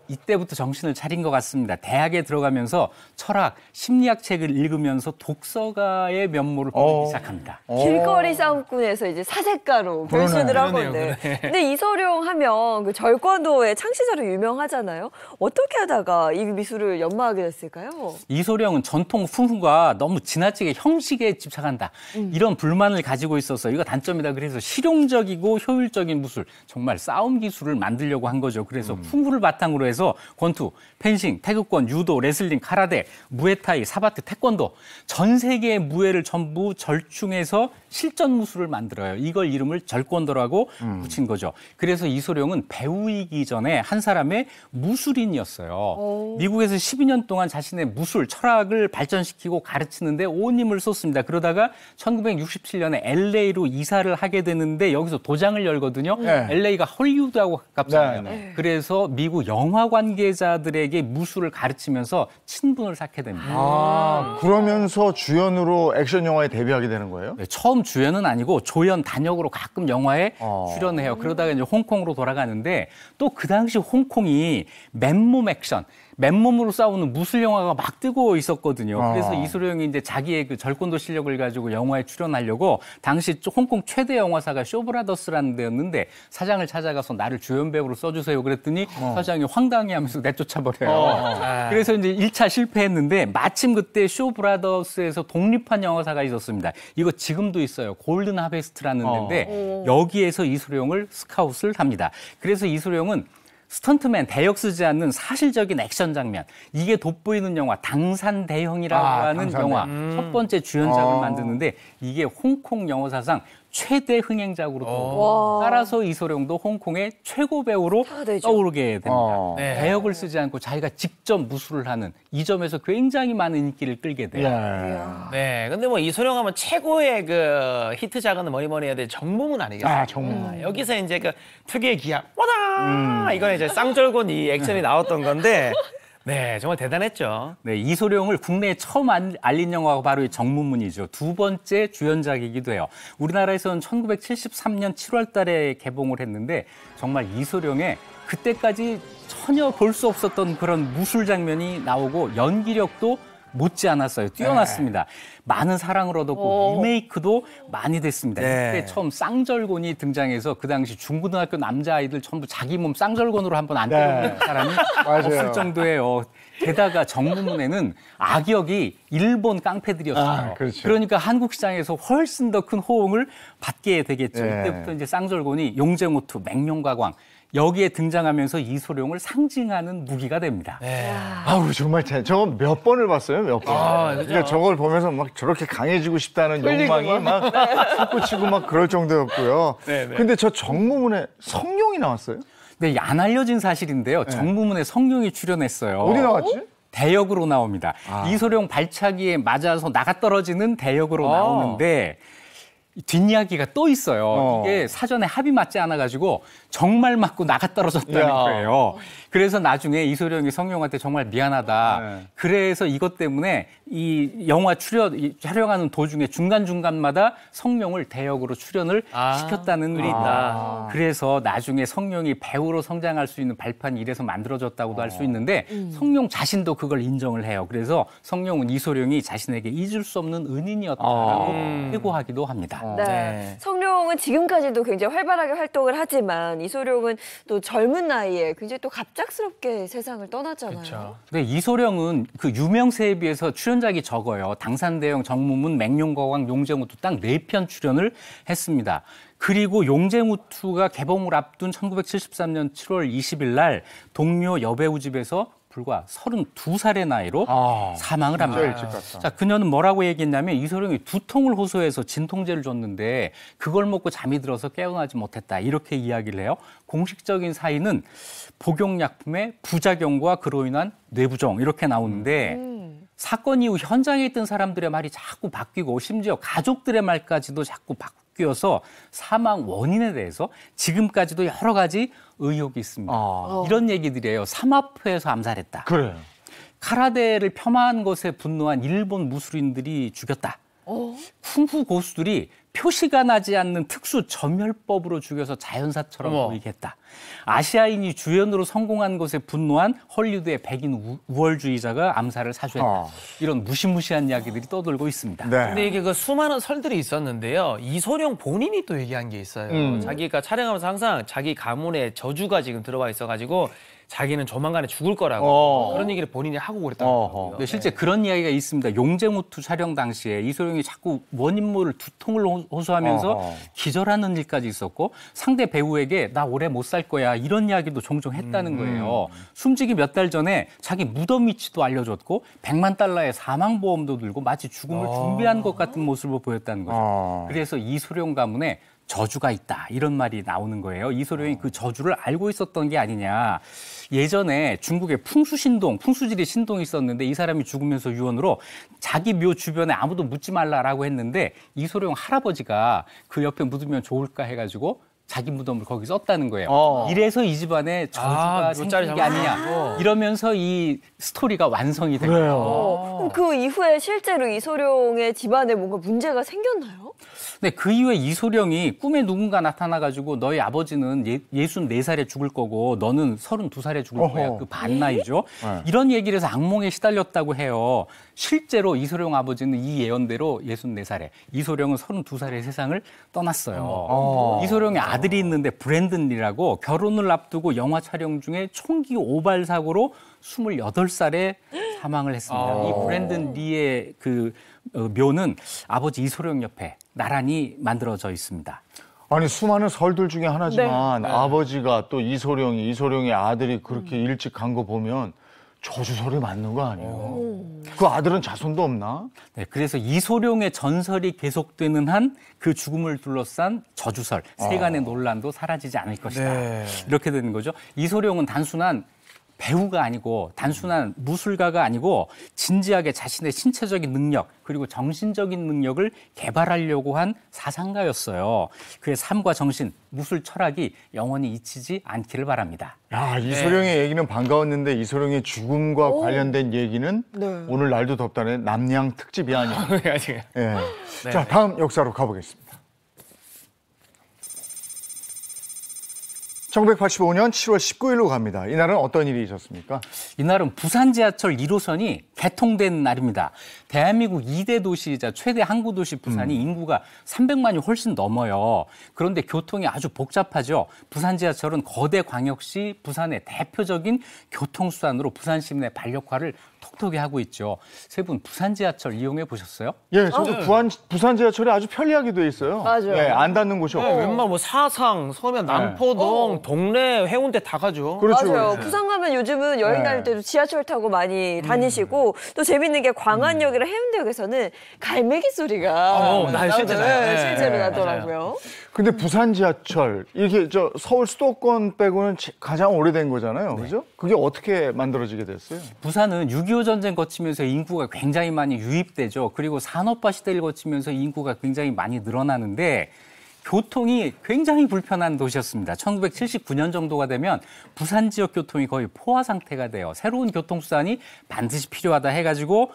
이때부터 정신을 차린 것 같습니다. 대학에 들어가면서 철학, 심리학 책을 읽으면서 독서가의 면모를 보이기 시작합니다. 길거리 싸움꾼에서 이제 사색가로 변신을 하건데. 근데 이소룡 하면 그 절권도의 창시자로 유명하잖아요. 어떻게 하다가 이 미술을 연마하게 됐을까요? 이소룡은 전통 훈훈과 너무 지나치게 형식에 집착한다. 이런 불만을 가지고 있어서 이거 단점이다. 그래서 실용적이고 효율적인 무술, 정말 싸움 기술을 만들려고 한 거죠. 그래서 훈훈을 바탕으로 해서 권투, 펜싱, 태극권, 유도, 레슬링, 카라테, 무에타이, 사바트, 태권도 전 세계의 무예를 전부 절충해서 실전 무술을 만들어요. 이걸 이름을 절권도라고 붙인 거죠. 그래서 이소룡은 배우이기 전에 한 사람의 무술인이었어요. 미국에서 12년 동안 자신의 무술, 철학을 발전시키고 가르치는데 온 힘을 쏟습니다. 그러다가 1967년에 LA로 이사를 하게 되는데 여기서 도장을 열거든요. LA가 헐리우드하고 가깝잖아요. 그래서 미국 영화 관계자들에게 무술을 가르치면서 친분을 쌓게 됩니다. 그러면서 주연으로 액션 영화에 데뷔하게 되는 거예요? 네, 처음 주연은 아니고 조연 단역으로 가끔 영화에 출연해요. 그러다가 이제 홍콩으로 돌아가는데 또 그 당시 홍콩이 맨몸 액션, 맨몸으로 싸우는 무술 영화가 막 뜨고 있었거든요. 그래서 이소룡이 이제 자기의 그 절권도 실력을 가지고 영화에 출연하려고 당시 홍콩 최대 영화사가 쇼브라더스라는 데였는데 사장을 찾아가서 나를 주연 배우로 써주세요. 그랬더니 사장이 황당해하면서 내쫓아버려요. 그래서 이제 1차 실패했는데 마침 그때 쇼브라더스에서 독립한 영화사가 있었습니다. 이거 지금도 있어요. 골든 하베스트라는 데인데 여기에서 이소룡을 스카웃을 합니다. 그래서 이소룡은 스턴트맨, 대역 쓰지 않는 사실적인 액션 장면. 이게 돋보이는 영화 당산대형이라고 하는 영화. 첫 번째 주연작을 만드는데 이게 홍콩 영화사상 최대 흥행작으로 따라서 이소룡도 홍콩의 최고 배우로 떠오르게 됩니다. 대역을 쓰지 않고 자기가 직접 무술을 하는 이 점에서 굉장히 많은 인기를 끌게 돼요. 네, 근데 뭐 이소룡 하면 최고의 그 히트작은 뭐니 해야 돼 정무문 아니겠어요? 정무문. 여기서 이제 그 특유의 기합, 와다! 이건 이제 쌍절곤 이 액션이 나왔던 건데, 네, 정말 대단했죠. 네, 이소룡을 국내에 처음 알린 영화가 바로 이 정무문이죠. 두 번째 주연작이기도 해요. 우리나라에서는 1973년 7월 달에 개봉을 했는데 정말 이소룡의 그때까지 전혀 볼 수 없었던 그런 무술 장면이 나오고 연기력도 못지않았어요. 뛰어났습니다. 많은 사랑을 얻었고 리메이크도 많이 됐습니다. 그때 처음 쌍절곤이 등장해서 그 당시 중고등학교 남자아이들 전부 자기 몸 쌍절곤으로 한번 안 때려본 사람이 없을 정도예요. 게다가 정무문에는 악역이 일본 깡패들이었어요. 그렇죠. 그러니까 한국 시장에서 훨씬 더 큰 호응을 받게 되겠죠. 이때부터 이제 쌍절곤이 용쟁호투, 맹룡가광 여기에 등장하면서 이소룡을 상징하는 무기가 됩니다. 아우 정말 저거 몇 번을 봤어요, 몇 번. 그러니까 저걸 보면서 막 저렇게 강해지고 싶다는 욕망이 막 솟구치고 막 그럴 정도였고요. 근데 저 정무문에 성룡이 나왔어요? 네, 안 알려진 사실인데요. 정무문에 성룡이 출연했어요. 어디 나왔지? 대역으로 나옵니다. 이소룡 발차기에 맞아서 나가 떨어지는 대역으로 나오는데 뒷이야기가 또 있어요. 이게 사전에 합의 맞지 않아가지고 정말 맞고 나가 떨어졌다는 거예요. 그래서 나중에 이소룡이 성룡한테 정말 미안하다. 그래서 이것 때문에 이 영화 촬영하는 도중에 중간중간마다 성룡을 대역으로 출연을 시켰다는 일이 있다. 그래서 나중에 성룡이 배우로 성장할 수 있는 발판이 이래서 만들어졌다고도 할 수 있는데 성룡 자신도 그걸 인정을 해요. 그래서 성룡은 이소룡이 자신에게 잊을 수 없는 은인이었다고 회고하기도 합니다. 성룡은 지금까지도 굉장히 활발하게 활동을 하지만 이소룡은 또 젊은 나이에 굉장히 또 갑작 갑작스럽게 세상을 떠났잖아요. 그렇죠. 네, 이소룡은 그 유명세에 비해서 출연작이 적어요. 당산대영, 정무문, 맹룡거왕, 용쟁우투 딱 4편 출연을 했습니다. 그리고 용쟁우투가 개봉을 앞둔 1973년 7월 20일 날 동료 여배우 집에서 불과 32살의 나이로 사망을 합니다. 진짜 일찍 갔다. 자, 그녀는 뭐라고 얘기했냐면 이소룡이 두통을 호소해서 진통제를 줬는데 그걸 먹고 잠이 들어서 깨어나지 못했다. 이렇게 이야기를 해요. 공식적인 사인은 복용약품의 부작용과 그로 인한 뇌부종 이렇게 나오는데 사건 이후 현장에 있던 사람들의 말이 자꾸 바뀌고 심지어 가족들의 말까지도 자꾸 바뀌어서 사망 원인에 대해서 지금까지도 여러 가지 의혹이 있습니다. 이런 얘기들이에요. 삼하프에서 암살했다. 그래요. 카라데를 폄하한 것에 분노한 일본 무술인들이 죽였다. 쿵푸 고수들이 표시가 나지 않는 특수 점혈법으로 죽여서 자연사처럼 보이게 했다. 아시아인이 주연으로 성공한 것에 분노한 헐리우드의 백인 우월주의자가 암살을 사주했다. 이런 무시무시한 이야기들이 떠돌고 있습니다. 네. 근데 이게 그 수많은 설들이 있었는데요. 이소룡 본인이 또 얘기한 게 있어요. 자기가 촬영하면서 항상 자기 가문에 저주가 지금 들어와 있어가지고 자기는 조만간에 죽을 거라고 그런 얘기를 본인이 하고 그랬다고요. 네, 실제 그런 이야기가 있습니다. 용쟁우투 촬영 당시에 이소룡이 자꾸 원인 모를 두통을 호소하면서 기절하는 일까지 있었고 상대 배우에게 나 오래 못 살 거야 이런 이야기도 종종 했다는 거예요. 숨지기 몇 달 전에 자기 무덤 위치도 알려줬고 100만 달러의 사망보험도 들고 마치 죽음을 준비한 것 같은 모습을 보였다는 거죠. 그래서 이소룡 가문에 저주가 있다 이런 말이 나오는 거예요. 이소룡이 그 저주를 알고 있었던 게 아니냐. 예전에 중국에 풍수지리 신동이 있었는데 이 사람이 죽으면서 유언으로 자기 묘 주변에 아무도 묻지 말라라고 했는데 이소룡 할아버지가 그 옆에 묻으면 좋을까 해가지고 자기 무덤을 거기 썼다는 거예요. 이래서 이 집안에 저주가 생긴 게 아니냐. 이러면서 이 스토리가 완성이 된 거예요. 그럼 그 이후에 실제로 이소룡의 집안에 뭔가 문제가 생겼나요? 네, 그 이후에 이소룡이 꿈에 누군가 나타나가지고 너희 아버지는 64살에 죽을 거고 너는 32살에 죽을 거야. 그 반 나이죠. 이런 얘기를 해서 악몽에 시달렸다고 해요. 실제로 이소룡 아버지는 이 예언대로 64살에, 이소룡은 32살에 세상을 떠났어요. 이소룡의 아들이 있는데 브랜든 리라고 결혼을 앞두고 영화 촬영 중에 총기 오발 사고로 28살에 사망을 했습니다. 이 브랜든 리의 그 묘는 아버지 이소룡 옆에 나란히 만들어져 있습니다. 아니 수많은 설들 중에 하나지만 아버지가 또 이소룡의 아들이 그렇게 일찍 간 거 보면 저주설이 맞는 거 아니에요? 그 아들은 자손도 없나? 네, 그래서 이소룡의 전설이 계속되는 한 그 죽음을 둘러싼 저주설, 세간의 논란도 사라지지 않을 것이다. 이렇게 되는 거죠. 이소룡은 단순한 배우가 아니고 단순한 무술가가 아니고 진지하게 자신의 신체적인 능력 그리고 정신적인 능력을 개발하려고 한 사상가였어요. 그의 삶과 정신, 무술 철학이 영원히 잊히지 않기를 바랍니다. 야, 이소룡의 얘기는 반가웠는데 이소룡의 죽음과 관련된 얘기는 오늘 날도 덥다네 남양 특집이 아니에요. 예. 자, 다음 역사로 가보겠습니다. 1985년 7월 19일로 갑니다. 이날은 어떤 일이 있었습니까? 이날은 부산 지하철 1호선이 개통된 날입니다. 대한민국 2대 도시이자 최대 항구 도시 부산이 인구가 300만이 훨씬 넘어요. 그런데 교통이 아주 복잡하죠. 부산 지하철은 거대 광역시 부산의 대표적인 교통수단으로 부산 시민의 발역화를 톡톡히 하고 있죠. 세 분 부산 지하철 이용해 보셨어요? 예, 저도 부산 지하철이 아주 편리하게 돼 있어요. 맞아요. 예, 안 닿는 곳이 없고. 웬만 뭐 사상, 서면, 남포동, 동래, 해운대 다 가죠. 그렇죠. 맞아요. 그렇죠. 부산 가면 요즘은 여행 다닐 때도 지하철 타고 많이 다니시고 또 재밌는 게 광안역이랑 해운대역에서는 갈매기 소리가 날 실제 나요. 네, 실제로 네, 나더라고요. 근데 부산 지하철 이렇게 저 서울 수도권 빼고는 가장 오래된 거잖아요. 그죠? 그게 어떻게 만들어지게 됐어요? 부산은 6.25 전쟁 거치면서 인구가 굉장히 많이 유입되죠. 그리고 산업화 시대를 거치면서 인구가 굉장히 많이 늘어나는데 교통이 굉장히 불편한 도시였습니다. 1979년 정도가 되면 부산 지역 교통이 거의 포화 상태가 돼요. 새로운 교통수단이 반드시 필요하다 해가지고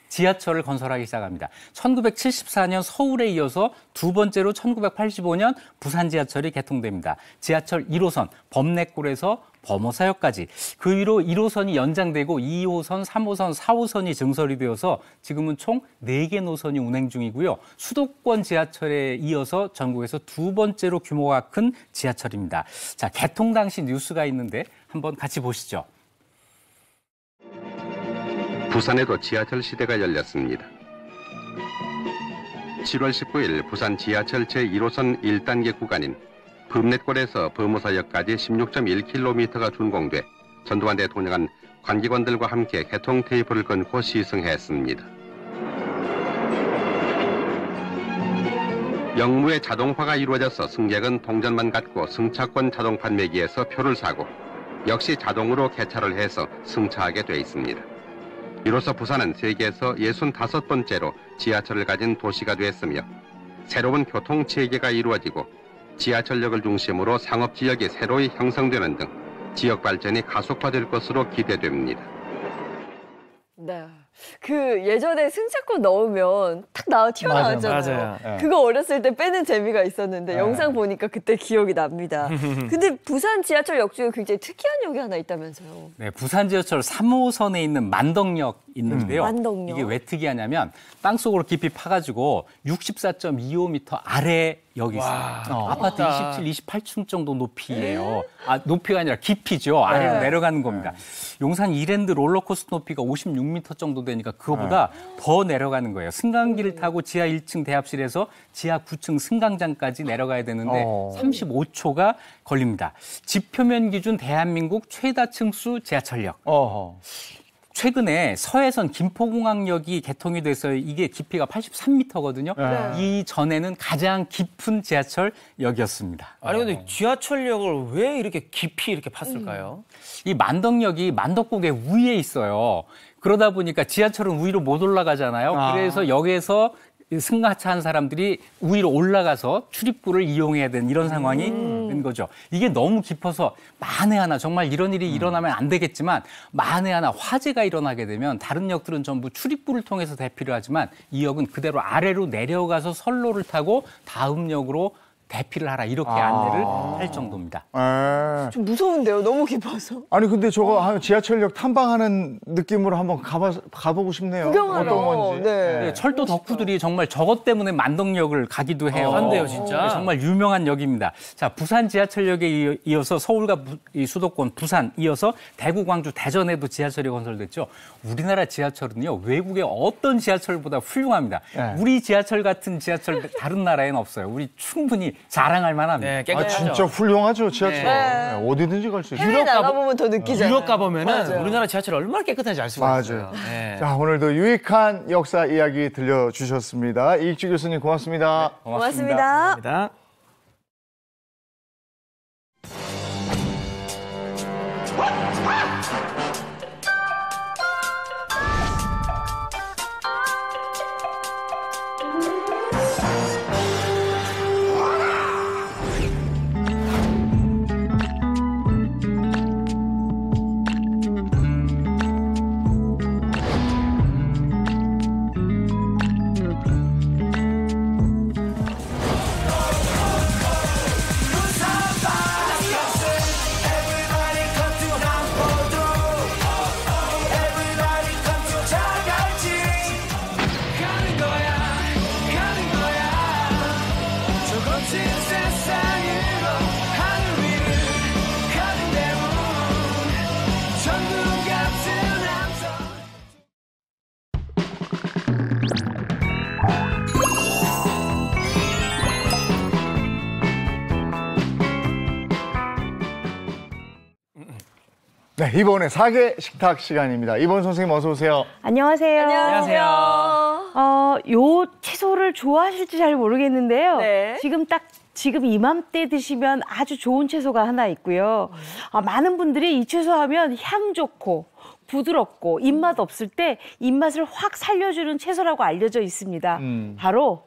지하철을 건설하기 시작합니다. 1974년 서울에 이어서 두 번째로 1985년 부산 지하철이 개통됩니다. 지하철 1호선 범내골에서 범어사역까지 그 위로 1호선이 연장되고 2호선, 3호선, 4호선이 증설이 되어서 지금은 총 4개 노선이 운행 중이고요. 수도권 지하철에 이어서 전국에서 두 번째로 규모가 큰 지하철입니다. 자, 개통 당시 뉴스가 있는데 한번 같이 보시죠. 부산에도 지하철 시대가 열렸습니다. 7월 19일 부산 지하철 제1호선 1단계 구간인 범렛골에서 범우사역까지 16.1km가 준공돼 전두환 대통령은 관기관들과 함께 개통 테이프를 끊고 시승했습니다. 역무의 자동화가 이루어져서 승객은 동전만 갖고 승차권 자동 판매기에서 표를 사고 역시 자동으로 개차를 해서 승차하게 돼 있습니다. 이로써 부산은 세계에서 65번째로 지하철을 가진 도시가 됐으며 새로운 교통체계가 이루어지고 지하철역을 중심으로 상업지역이 새로이 형성되는 등 지역 발전이 가속화될 것으로 기대됩니다. 네. 그 예전에 승차권 넣으면 탁 튀어나왔잖아요. 맞아요. 네. 그거 어렸을 때 빼는 재미가 있었는데 영상 보니까 그때 기억이 납니다. 근데 부산 지하철역 중에 굉장히 특이한 역이 하나 있다면서요. 네, 부산 지하철 3호선에 있는 만덕역 있는데요. 만덕역. 이게 왜 특이하냐면 땅속으로 깊이 파가지고 64.25m 아래 역이 있습니다. 아파트 27, 28층 정도 높이예요. 높이가 아니라 깊이죠. 아래로 내려가는 겁니다. 용산 이랜드 롤러코스터 높이가 56m 정도 되니까 그거보다 더 내려가는 거예요. 승강기를 타고 지하 1층 대합실에서 지하 9층 승강장까지 내려가야 되는데 35초가 걸립니다. 지표면 기준 대한민국 최다 층수 지하철역. 최근에 서해선 김포공항역이 개통이 돼서 이게 깊이가 83m거든요. 이전에는 가장 깊은 지하철역이었습니다. 아니 근데 지하철역을 왜 이렇게 깊이 이렇게 팠을까요? 이 만덕역이 만덕국의 위에 있어요. 그러다 보니까 지하철은 위로 못 올라가잖아요. 그래서 역에서 승하차한 사람들이 위로 올라가서 출입구를 이용해야 되는 이런 상황이 된 거죠. 이게 너무 깊어서 만에 하나 정말 이런 일이 일어나면 안 되겠지만 만에 하나 화재가 일어나게 되면 다른 역들은 전부 출입구를 통해서 대피를 하지만 이 역은 그대로 아래로 내려가서 선로를 타고 다음 역으로 대피를 하라 이렇게 안내를 할 정도입니다. 좀 무서운데요. 너무 깊어서. 아니 근데 저거 지하철역 탐방하는 느낌으로 한번 가보고 싶네요. 구경하러. 어떤 건지. 네. 철도 덕후들이 정말 저것 때문에 만덕역을 가기도 해요. 한대요, 진짜. 네, 정말 유명한 역입니다. 자, 부산 지하철역에 이어서 서울과 수도권, 부산 이어서 대구, 광주, 대전에도 지하철이 건설됐죠. 우리나라 지하철은요, 외국의 어떤 지하철보다 훌륭합니다. 네. 우리 지하철 같은 지하철 다른 나라에는 없어요. 우리 충분히 자랑할 만합니다. 네, 깨끗하죠. 진짜 훌륭하죠, 지하철. 네. 어디든지 갈 수 있어요. 해외 나가보면 더 느끼잖아요. 유럽 가보면은 맞아요. 우리나라 지하철이 얼마나 깨끗한지 알 수가 맞아요. 있어요. 네. 자, 오늘도 유익한 역사 이야기 들려주셨습니다. 이익주 교수님 고맙습니다. 고맙습니다. 감사합니다. 네, 이번에 사계 식탁 시간입니다. 이번 선생님 어서 오세요. 안녕하세요. 안녕하세요. 요 채소를 좋아하실지 잘 모르겠는데요. 네. 지금 이맘때 드시면 아주 좋은 채소가 하나 있고요. 많은 분들이 이 채소 하면 향 좋고 부드럽고 입맛 없을 때 입맛을 확 살려주는 채소라고 알려져 있습니다. 바로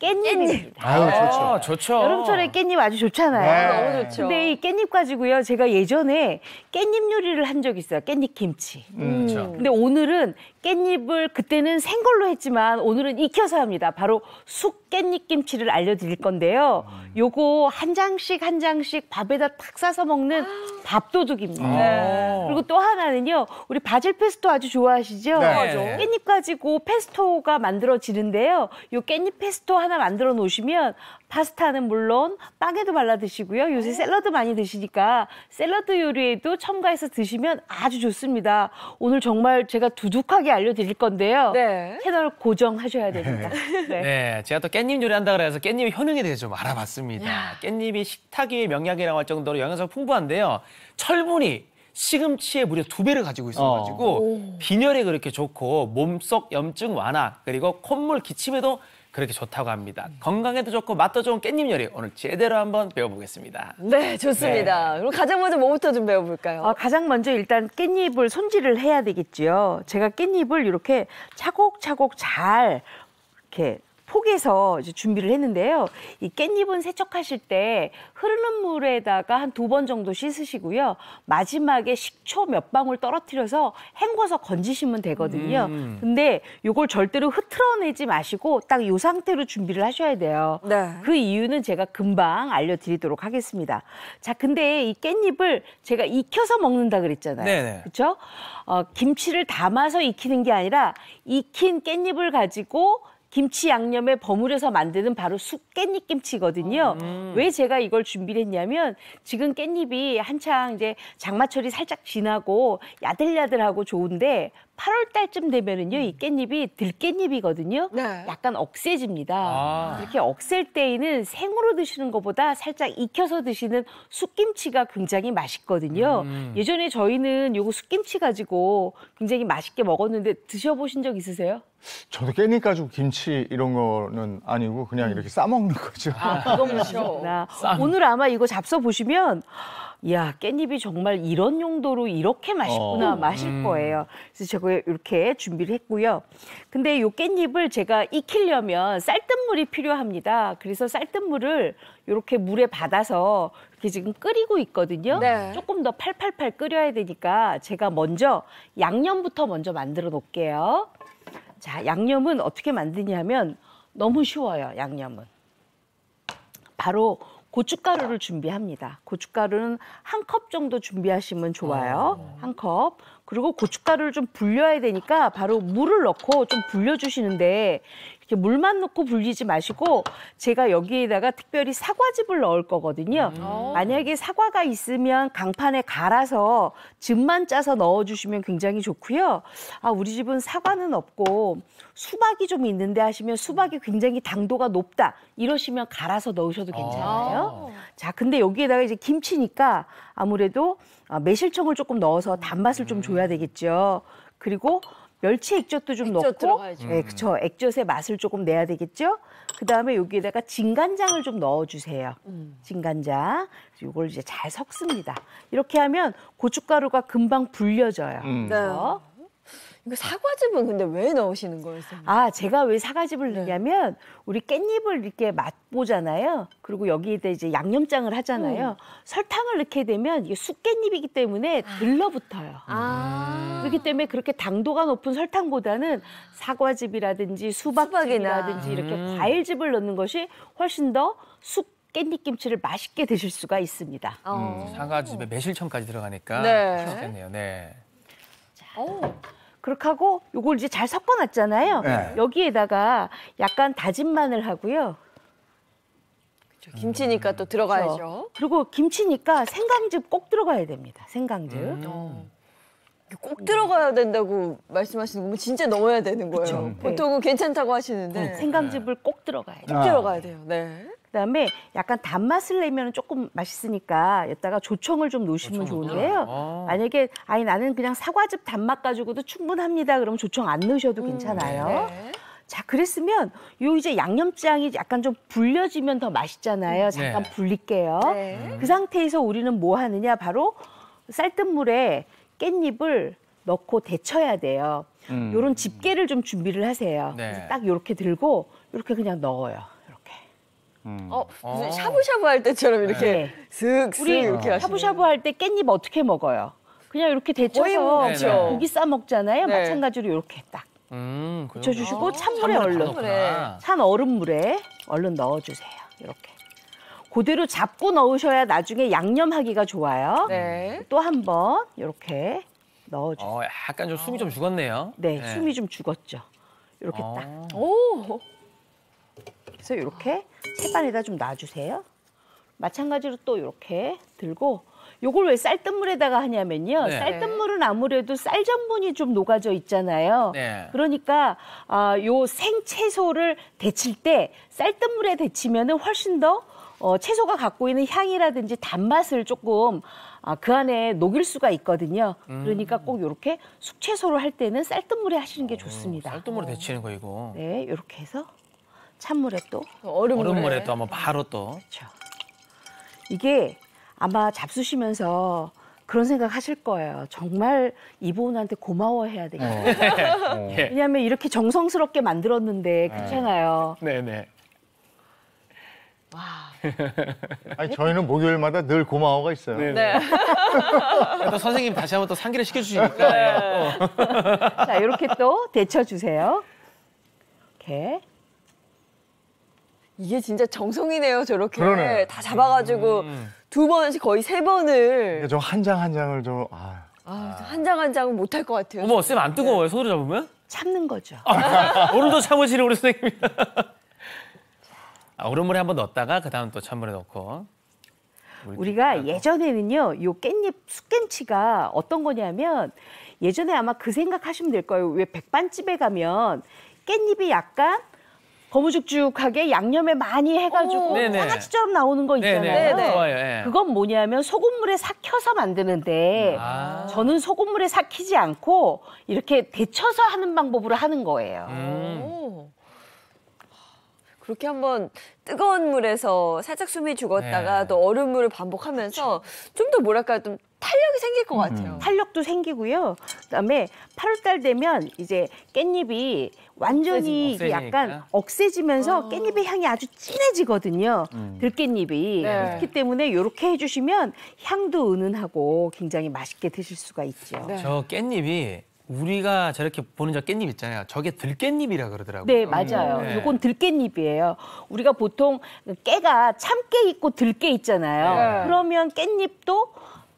깻잎입니다. 아유, 좋죠. 좋죠. 여름철에 깻잎 아주 좋잖아요. 네. 너무 좋죠. 근데 이 깻잎 가지고요. 제가 예전에 깻잎 요리를 한 적이 있어요. 깻잎 김치. 그렇죠. 근데 오늘은 깻잎을 그때는 생걸로 했지만 오늘은 익혀서 합니다. 바로 쑥 깻잎 김치를 알려드릴 건데요. 요거 한 장씩 한 장씩 밥에다 탁 싸서 먹는 밥도둑입니다. 그리고 또 하나는요. 우리 바질 페스토 아주 좋아하시죠? 네. 깻잎 가지고 페스토가 만들어지는데요. 요 깻잎 페스토 하나 만들어 놓으시면 파스타는 물론 빵에도 발라 드시고요. 요새 샐러드 많이 드시니까 샐러드 요리에도 첨가해서 드시면 아주 좋습니다. 오늘 정말 제가 두둑하게 알려드릴 건데요. 네. 채널 고정하셔야 됩니다. 네. 네, 제가 또 깻잎 요리한다 그래서 깻잎 효능에 대해서 좀 알아봤습니다. 깻잎이 식탁 위의 명약이라고 할 정도로 영양소가 풍부한데요. 철분이 시금치의 무려 2배를 가지고 있어가지고 빈혈에 그렇게 좋고 몸속 염증 완화 그리고 콧물 기침에도 그렇게 좋다고 합니다. 건강에도 좋고 맛도 좋은 깻잎 요리 오늘 제대로 한번 배워보겠습니다. 네, 좋습니다. 그럼 가장 먼저 뭐부터 좀 배워볼까요? 가장 먼저 일단 깻잎을 손질을 해야 되겠죠. 제가 깻잎을 이렇게 차곡차곡 잘 이렇게 포개서 이제 준비를 했는데요. 이 깻잎은 세척하실 때 흐르는 물에다가 한 2번 정도 씻으시고요. 마지막에 식초 몇 방울 떨어뜨려서 헹궈서 건지시면 되거든요. 근데 이걸 절대로 흐트러내지 마시고 딱 이 상태로 준비를 하셔야 돼요. 네. 그 이유는 제가 금방 알려드리도록 하겠습니다. 자, 근데 이 깻잎을 제가 익혀서 먹는다 그랬잖아요. 네네. 그렇죠? 김치를 담아서 익히는 게 아니라 익힌 깻잎을 가지고 김치 양념에 버무려서 만드는 바로 쑥 깻잎 김치거든요. 왜 제가 이걸 준비를 했냐면 지금 깻잎이 한창 이제 장마철이 살짝 지나고 야들야들하고 좋은데 8월 달쯤 되면은요, 이 깻잎이 들깻잎이거든요. 네. 약간 억세집니다. 아. 이렇게 억셀 때에는 생으로 드시는 것보다 살짝 익혀서 드시는 쑥김치가 굉장히 맛있거든요. 예전에 저희는 요거 쑥김치 가지고 굉장히 맛있게 먹었는데 드셔보신 적 있으세요? 저도 깻잎 가지고 김치 이런 거는 아니고 그냥 이렇게 싸먹는 거죠. 그건 맞구나. 오늘 아마 이거 잡숴 보시면 이야, 깻잎이 정말 이런 용도로 이렇게 맛있구나 마실 거예요. 그래서 제가 이렇게 준비를 했고요. 근데 요 깻잎을 제가 익히려면 쌀뜨물이 필요합니다. 그래서 쌀뜨물을 이렇게 물에 받아서 이렇게 지금 끓이고 있거든요. 네. 조금 더 팔팔팔 끓여야 되니까 제가 먼저 양념부터 먼저 만들어 놓을게요. 자, 양념은 어떻게 만드냐면 너무 쉬워요, 양념은. 바로 고춧가루를 준비합니다. 고춧가루는 1컵 정도 준비하시면 좋아요. 1컵. 그리고 고춧가루를 좀 불려야 되니까 바로 물을 넣고 좀 불려주시는데 이렇게 물만 넣고 불리지 마시고 제가 여기에다가 특별히 사과즙을 넣을 거거든요. 만약에 사과가 있으면 강판에 갈아서 즙만 짜서 넣어주시면 굉장히 좋고요. 우리 집은 사과는 없고 수박이 좀 있는데 하시면 수박이 굉장히 당도가 높다 이러시면 갈아서 넣으셔도 괜찮아요. 자, 근데 여기에다가 이제 김치니까 아무래도 매실청을 조금 넣어서 단맛을 좀 줘야 되겠죠. 그리고 멸치 액젓도 좀 액젓 넣고, 들어가야죠. 네, 그렇죠. 액젓의 맛을 조금 내야 되겠죠. 그 다음에 여기에다가 진간장을 좀 넣어주세요. 진간장. 이걸 이제 잘 섞습니다. 이렇게 하면 고춧가루가 금방 불려져요. 그래서 이거 사과즙은 근데 왜 넣으시는 거예요, 선생님? 제가 왜 사과즙을 넣냐면 우리 깻잎을 이렇게 맛보잖아요. 그리고 여기에다 이제 양념장을 하잖아요. 설탕을 넣게 되면 이게 쑥깻잎이기 때문에 들러붙어요. 그렇기 때문에 그렇게 당도가 높은 설탕보다는 사과즙이라든지 수박즙이라든지 이렇게 과일즙을 넣는 것이 훨씬 더 쑥 깻잎김치를 맛있게 드실 수가 있습니다. 사과즙에 매실청까지 들어가니까 네. 좋겠네요. 네. 그렇게 하고 요걸 이제 잘 섞어놨잖아요. 네. 여기에다가 약간 다진 마늘 하고요. 김치니까 또 들어가야죠. 그리고 김치니까 생강즙 꼭 들어가야 됩니다. 생강즙. 꼭 들어가야 된다고 말씀하시는 거면 진짜 넣어야 되는 거예요. 그쵸. 보통은 괜찮다고 하시는데 생강즙을 꼭 들어가야 돼요. 꼭 들어가야 돼요. 네. 그다음에 약간 단맛을 내면 조금 맛있으니까 여기다가 조청을 좀 넣으시면 좋은데요. 만약에 나는 그냥 사과즙 단맛 가지고도 충분합니다. 그러면 조청 안 넣으셔도 괜찮아요. 네. 자, 그랬으면 요 이제 양념장이 약간 좀 불려지면 더 맛있잖아요. 잠깐 네. 불릴게요. 네. 그 상태에서 우리는 뭐 하느냐? 바로 쌀뜨물에 깻잎을 넣고 데쳐야 돼요. 요런 집게를 좀 준비를 하세요. 네. 그래서 딱 요렇게 들고 요렇게 그냥 넣어요. 무슨 샤브샤브 할 때처럼 이렇게 네. 슥슥 우리 이렇게 하시네요. 샤브샤브 할 때 깻잎 어떻게 먹어요? 그냥 이렇게 거의 데쳐서 뭐, 고기 싸 먹잖아요. 네. 마찬가지로 이렇게 딱 데쳐주시고 찬물에 바로 얼른 넣구나. 찬 얼음물에 얼른 넣어주세요. 이렇게 그대로 잡고 넣으셔야 나중에 양념하기가 좋아요. 네. 또 한 번 이렇게 넣어주세요. 약간 좀 숨이 좀 죽었네요. 네, 숨이 좀 죽었죠. 이렇게 딱. 오. 그래서 이렇게 채반에다 좀 놔주세요. 마찬가지로 또 이렇게 들고 요걸 왜 쌀뜨물에다가 하냐면요. 네. 쌀뜨물은 아무래도 쌀 전분이 좀 녹아져 있잖아요. 네. 그러니까 요 생채소를 데칠 때 쌀뜨물에 데치면은 훨씬 더 채소가 갖고 있는 향이라든지 단맛을 조금 그 안에 녹일 수가 있거든요. 그러니까 꼭 이렇게 숙채소를 할 때는 쌀뜨물에 하시는 게 좋습니다. 쌀뜨물에 데치는 거 이거. 네, 이렇게 해서 찬물에 또 얼음물에 또 한번 바로 또. 그렇죠. 이게 아마 잡수시면서 그런 생각 하실 거예요. 정말 이보은한테 고마워해야 되겠다. 왜냐하면 이렇게 정성스럽게 만들었는데 그렇잖아요. 네네. 아니, 저희는 목요일마다 늘 고마워가 있어요. 네. 또 선생님 다시 한번 또 상기를 시켜주시니까. 자, 이렇게 또 데쳐주세요. 이렇게. 이게 진짜 정성이네요. 저렇게 그러네. 다 잡아가지고 2번씩 거의 3번을 좀 한 장 한 장을 좀 한 장 한 장은 못할 것 같아요. 어머, 쌤 안 뜨거워요? 손으로 잡으면? 참는 거죠. 오늘도 참으시는 우리 선생님. 얼음물에 한번 넣었다가 그다음 또 찬물에 넣고. 우리가 예전에는요, 요 깻잎 쑥김치가 어떤 거냐면 예전에 아마 그 생각하시면 될 거예요. 왜 백반집에 가면 깻잎이 약간 거무죽죽하게 양념에 많이 해가지고 네네. 장아찌처럼 나오는 거 있잖아요. 네네. 좋아요. 예. 그건 뭐냐면 소금물에 삭혀서 만드는데 저는 소금물에 삭히지 않고 이렇게 데쳐서 하는 방법으로 하는 거예요. 오. 그렇게 한번 뜨거운 물에서 살짝 숨이 죽었다가 또 얼음물을 반복하면서 좀 더 뭐랄까 좀 탄력이 생길 것 같아요. 탄력도 생기고요. 그다음에 8월달 되면 이제 깻잎이 완전히 이게 약간 억세지면서 깻잎의 향이 아주 진해지거든요. 들깻잎이. 네. 그렇기 때문에 이렇게 해주시면 향도 은은하고 굉장히 맛있게 드실 수가 있죠. 네. 저 깻잎이 우리가 저렇게 보는 저 깻잎 있잖아요. 저게 들깻잎이라 그러더라고요. 네, 맞아요. 네. 요건 들깻잎이에요. 우리가 보통 깨가 참깨 있고 들깨 있잖아요. 네. 그러면 깻잎도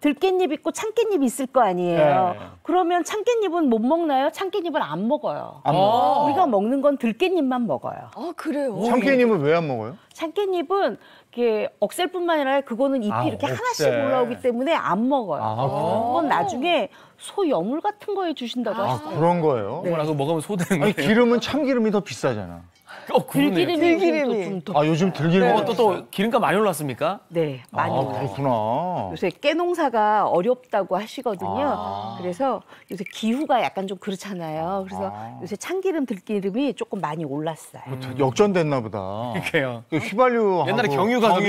들깻잎 있고 참깨잎 있을 거 아니에요. 네. 그러면 참깨잎은 못 먹나요? 참깨잎은 안 먹어요. 안 먹어요. 우리가 먹는 건 들깻잎만 먹어요. 아 그래요? 참깨님은 왜 안 먹어요? 참깨잎은 이렇게 억셀 뿐만 아니라 그거는 잎이 이렇게 억셀. 하나씩 올라오기 때문에 안 먹어요. 그건 나중에 소 여물 같은 거에 주신다고 하시더라고요. 그런 거예요? 네. 어머나, 그거 먹으면 소 되는 아니, 거예요. 기름은 참기름이 더 비싸잖아. 그러네요. 들기름이 좀 더. 요즘 들기름 또 기름값 많이 올랐습니까? 네, 많이 올라요. 그렇구나. 요새 깨농사가 어렵다고 하시거든요. 그래서 요새 기후가 약간 좀 그렇잖아요. 그래서 요새 참기름, 들기름이 조금 많이 올랐어요. 역전됐나 보다. 그래요. 그 휘발유하고 옛날에 경유가 좀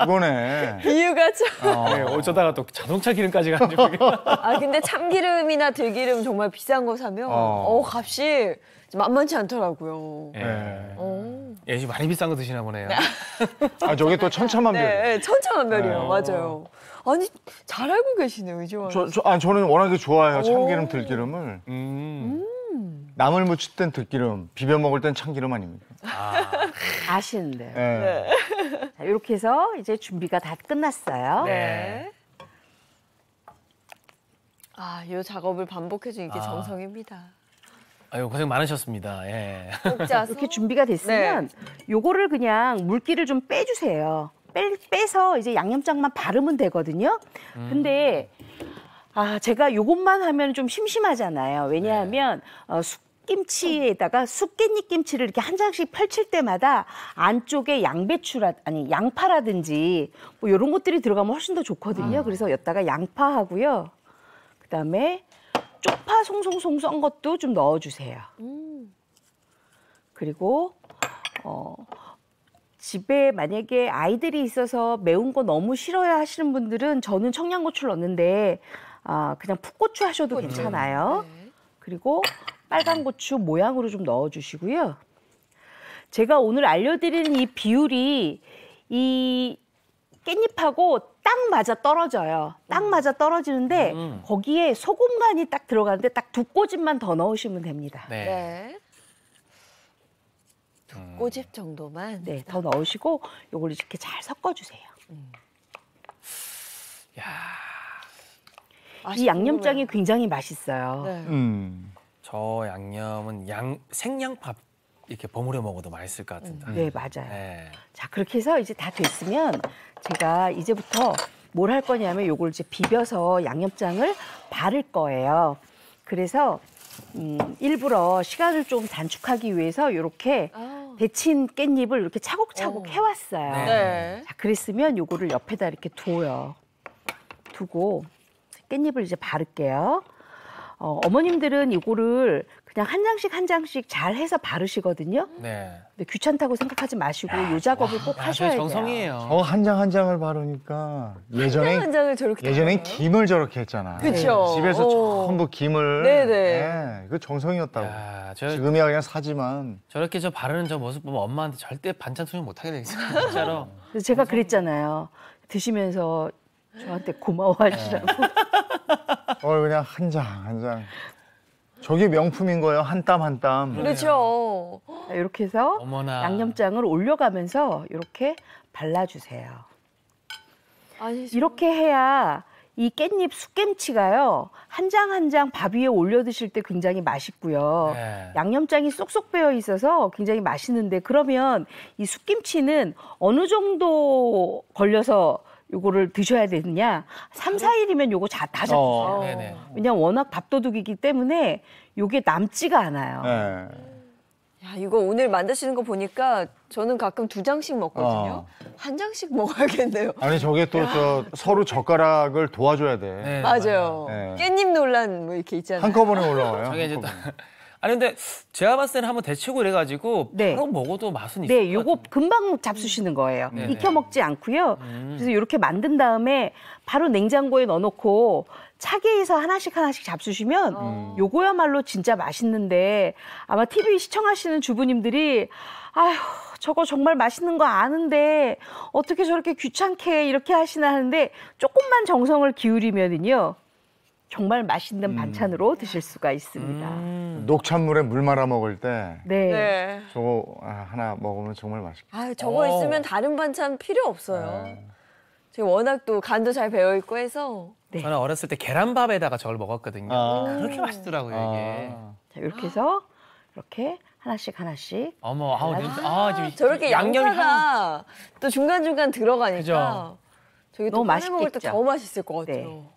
그거네. 비유가 참. 네, 어쩌다가 또 자동차 기름까지 가지고. 아 근데 참기름이나 들기름 정말 비싼 거 사면 값이 만만치 않더라고요. 네. 예, 지금 많이 비싼 거 드시나 보네요. 저게 또 천차만별. 네, 천차만별이에요. 맞아요. 아니 잘 알고 계시네요, 이주환. 저는 워낙에 좋아해요. 참기름, 들기름을. 나물 무칠 땐 들기름, 비벼 먹을 땐 참기름 아닙니까? 아시는데요. 네. 자, 이렇게 해서 이제 준비가 다 끝났어요. 네. 이 작업을 반복해주는 게 정성입니다. 아유, 고생 많으셨습니다. 예. 꼭 짜서. 이렇게 준비가 됐으면 요거를 그냥 물기를 좀 빼주세요. 빼서 이제 양념장만 바르면 되거든요. 근데 제가 요것만 하면 좀 심심하잖아요. 왜냐하면 쑥김치에다가 쑥깻잎 김치를 이렇게 한 장씩 펼칠 때마다 안쪽에 양파라든지 뭐 이런 것들이 들어가면 훨씬 더 좋거든요. 그래서 여기다가 양파하고요. 그다음에 쪽파 송송송 썬 것도 좀 넣어주세요. 그리고 집에 만약에 아이들이 있어서 매운 거 너무 싫어요 하시는 분들은 저는 청양고추를 넣는데 그냥 풋고추 하셔도 괜찮아요. 그리고 빨간 고추 모양으로 좀 넣어주시고요. 제가 오늘 알려드리는 이 비율이 이 깻잎하고 딱 맞아 떨어져요. 딱 맞아 떨어지는데 거기에 소금 간이 딱 들어가는데 딱 2꼬집만 더 넣으시면 됩니다. 네. 네. 두 꼬집 정도만. 네, 더 넣으시고 요걸 이렇게 잘 섞어주세요. 맛이 이 양념장이 궁금해요. 굉장히 맛있어요. 네. 저 양념은 생양밥 이렇게 버무려 먹어도 맛있을 것 같은데. 네, 맞아요. 네. 자, 그렇게 해서 이제 다 됐으면 제가 이제부터 뭘 할 거냐면 요걸 이제 비벼서 양념장을 바를 거예요. 그래서 일부러 시간을 좀 단축하기 위해서 이렇게 데친 깻잎을 이렇게 차곡차곡 해왔어요. 네. 자, 그랬으면 요거를 옆에다 이렇게 둬요. 두고 깻잎을 이제 바를게요. 어머님들은 이거를 그냥 한 장씩 잘 해서 바르시거든요. 네. 근데 귀찮다고 생각하지 마시고 요 작업을 꼭 하셔야 돼요. 정성이에요. 한 장 한 장을 바르니까 한 예전엔 장을 저렇게. 예전엔 김을 저렇게 했잖아. 그쵸. 집에서 오. 전부 김을. 네네. 네, 그 정성이었다고. 야, 지금이야 그냥 사지만. 저렇게 저 바르는 저 모습 보면 엄마한테 절대 반찬 투정 못 하게 되겠어요. 진짜로. 그래서 제가 그랬잖아요. 드시면서 저한테 고마워하시라고. 그냥 한 장 한 장. 저게 명품인 거예요. 한 땀 한 땀. 그렇죠. 이렇게 해서 어머나. 양념장을 올려가면서 이렇게 발라주세요. 아니, 이렇게 해야 이 깻잎 쑥김치가요. 한 장 한 장 밥 위에 올려 드실 때 굉장히 맛있고요. 네. 양념장이 쏙쏙 배어 있어서 굉장히 맛있는데 그러면 이 쑥김치는 어느 정도 걸려서 요거를 드셔야 되느냐? 3, 4일이면 요거 다 잡히죠. 네네. 왜냐면 워낙 밥도둑이기 때문에 요게 남지가 않아요. 네. 야, 이거 오늘 만드시는 거 보니까 저는 가끔 2장씩 먹거든요. 한 장씩 먹어야겠네요. 아니 저게 또 서로 젓가락을 도와줘야 돼. 네, 맞아요. 네. 깻잎 논란 뭐 이렇게 있잖아요. 한꺼번에 올라와요. 저게 이제 한꺼번에. 아니 근데 제가 봤을 때는 한번 데치고 이래가지고 네. 바로 먹어도 맛은 있을 네, 것 요거 같은데. 금방 잡수시는 거예요. 네네. 익혀 먹지 않고요. 그래서 이렇게 만든 다음에 바로 냉장고에 넣어놓고 차게 해서 하나씩 잡수시면 요거야말로 진짜 맛있는데 아마 TV 시청하시는 주부님들이 아휴 저거 정말 맛있는 거 아는데 어떻게 저렇게 귀찮게 이렇게 하시나 하는데 조금만 정성을 기울이면은요 정말 맛있는 반찬으로 드실 수가 있습니다. 녹찬물에 물 말아 먹을 때 네. 네. 저거 하나 먹으면 정말 맛있겠다. 아, 저거 있으면 다른 반찬 필요 없어요. 제가 워낙 또 간도 잘 배어 있고 해서. 네. 저는 어렸을 때 계란밥에다가 저걸 먹었거든요. 그렇게 맛있더라고요 이게. 자, 이렇게 해서 이렇게 하나씩 어머, 아우 냄새. 지금 저렇게 양념이 양파가 또 중간중간 들어가니까 그죠? 저게 또 너무 꺼내 먹을 때 맛있겠죠? 더 맛있을 것 같아요. 네.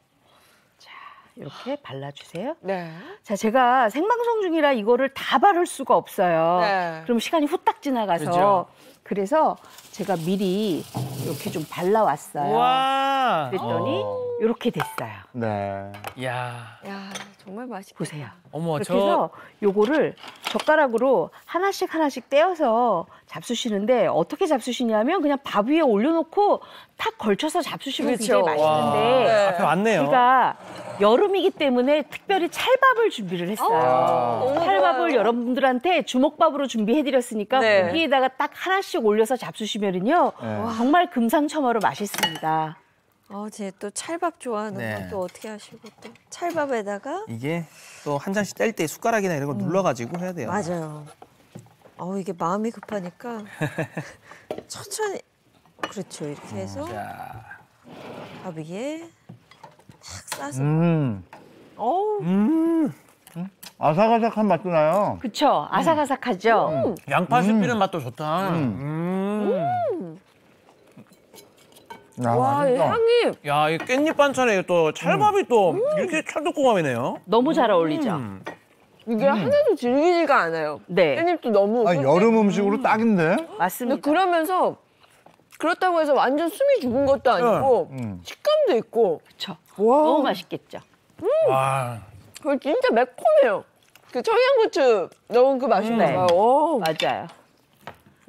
이렇게 발라주세요. 네. 자, 제가 생방송 중이라 이거를 다 바를 수가 없어요. 네. 그럼 시간이 후딱 지나가서 그죠. 그래서 제가 미리 이렇게 좀 발라왔어요. 우와. 그랬더니 이렇게 됐어요. 네. 야, 야, 정말 맛있겠다. 보세요. 어머 그렇게 저 해서 요거를 젓가락으로 하나씩 떼어서 잡수시는데 어떻게 잡수시냐면 그냥 밥 위에 올려놓고 탁 걸쳐서 잡수시면 그렇죠. 굉장히 맛있는데 네. 앞에 왔네요. 제가 여름이기 때문에 특별히 찰밥을 준비를 했어요. 너무 찰밥을 좋아요. 여러분들한테 주먹밥으로 준비해드렸으니까 네. 거기에다가 딱 하나씩 올려서 잡수시면은요 정말 금상첨화로 맛있습니다. 제 또 찰밥 좋아하는 네. 건 또 어떻게 하시고 또 찰밥에다가 이게 또 한 잔씩 뗄 때 숟가락이나 이런 거 눌러가지고 해야 돼요. 맞아요. 이게 마음이 급하니까 천천히 그렇죠 이렇게 해서 자, 밥 위에 탁 싸서 아삭아삭한 맛도 나요. 그쵸? 아삭아삭하죠? 양파 씹히는 맛도 좋다. 야, 와, 이 맛있다. 향이 야, 이 깻잎 반찬에 또 찰밥이 또 이렇게 찰떡궁합이네요. 너무 잘 어울리죠? 이게 하나도 질기지가 않아요. 네. 깻잎도 너무 여름 음식으로 딱인데? 맞습니다. 근데 그러면서 그렇다고 해서 완전 숨이 죽은 것도 아니고 식감도 있고 그쵸? 와, 너무 맛있겠죠? 와, 그거 진짜 매콤해요. 그 청양고추 넣은 그 맛이 네. 나요. 오, 맞아요.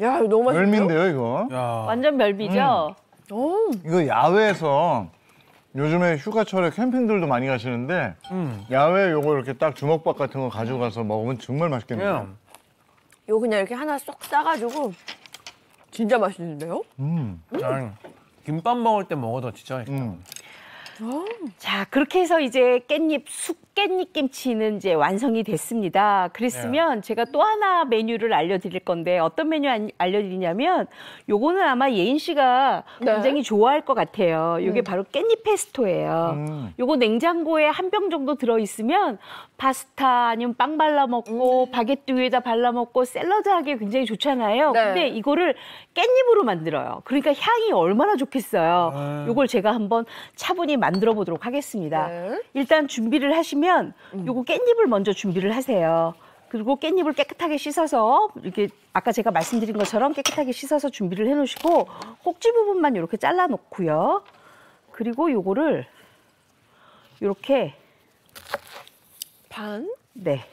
야, 이거 너무 맛있네요. 별미인데요 이거? 야, 완전 별미죠? 이거 야외에서 요즘에 휴가철에 캠핑들도 많이 가시는데 야외에 요거 이렇게 딱 주먹밥 같은 거 가지고 가서 먹으면 정말 맛있겠네요. 그냥 이거 그냥 이렇게 하나 쏙 싸가지고 진짜 맛있는데요? 그냥 김밥 먹을 때 먹어도 진짜 맛있다. 자, 그렇게 해서 이제 쑥깻잎 김치는 이제 완성이 됐습니다. 그랬으면 제가 또 하나 메뉴를 알려드릴 건데 어떤 메뉴 알려드리냐면 요거는 아마 예인 씨가 네. 굉장히 좋아할 것 같아요. 요게 바로 깻잎 페스토예요. 요거 냉장고에 한 병 정도 들어있으면 파스타 아니면 빵 발라 먹고 바게트 위에다 발라 먹고 샐러드 하기에 굉장히 좋잖아요. 네. 근데 이거를 깻잎으로 만들어요. 그러니까 향이 얼마나 좋겠어요. 요걸 제가 한번 차분히 만들어 보도록 하겠습니다. 네. 일단 준비를 하시면 요거 깻잎을 먼저 준비를 하세요. 그리고 깻잎을 깨끗하게 씻어서 이렇게 아까 제가 말씀드린 것처럼 깨끗하게 씻어서 준비를 해 놓으시고 꼭지 부분만 이렇게 잘라 놓고요. 그리고 요거를 이렇게 반? 네.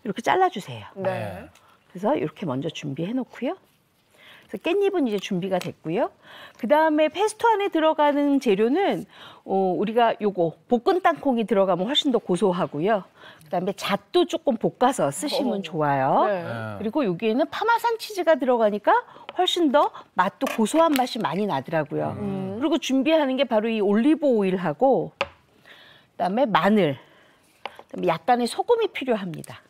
이렇게 잘라주세요. 네. 그래서 이렇게 먼저 준비해 놓고요. 그래서 깻잎은 이제 준비가 됐고요. 그 다음에 페스토 안에 들어가는 재료는 우리가 요거 볶은 땅콩이 들어가면 훨씬 더 고소하고요. 그 다음에 잣도 조금 볶아서 쓰시면 좋아요. 네. 그리고 여기에는 파마산 치즈가 들어가니까 훨씬 더 맛도 고소한 맛이 많이 나더라고요. 그리고 준비하는 게 바로 이 올리브 오일하고 그다음에 마늘, 그다음에 약간의 소금이 필요합니다.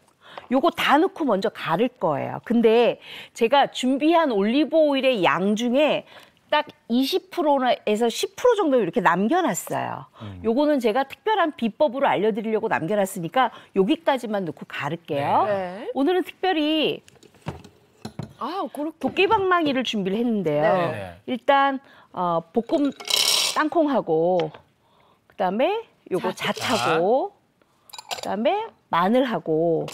요거 다 넣고 먼저 가를 거예요. 근데 제가 준비한 올리브 오일의 양 중에 딱 20%에서 10% 정도 이렇게 남겨놨어요. 요거는 제가 특별한 비법으로 알려드리려고 남겨놨으니까 여기까지만 넣고 가를게요. 네. 오늘은 특별히 아, 그렇게. 도깨방망이를 준비를 했는데요. 네. 일단 볶음 땅콩하고 그다음에 요거 잣하고 그다음에 마늘하고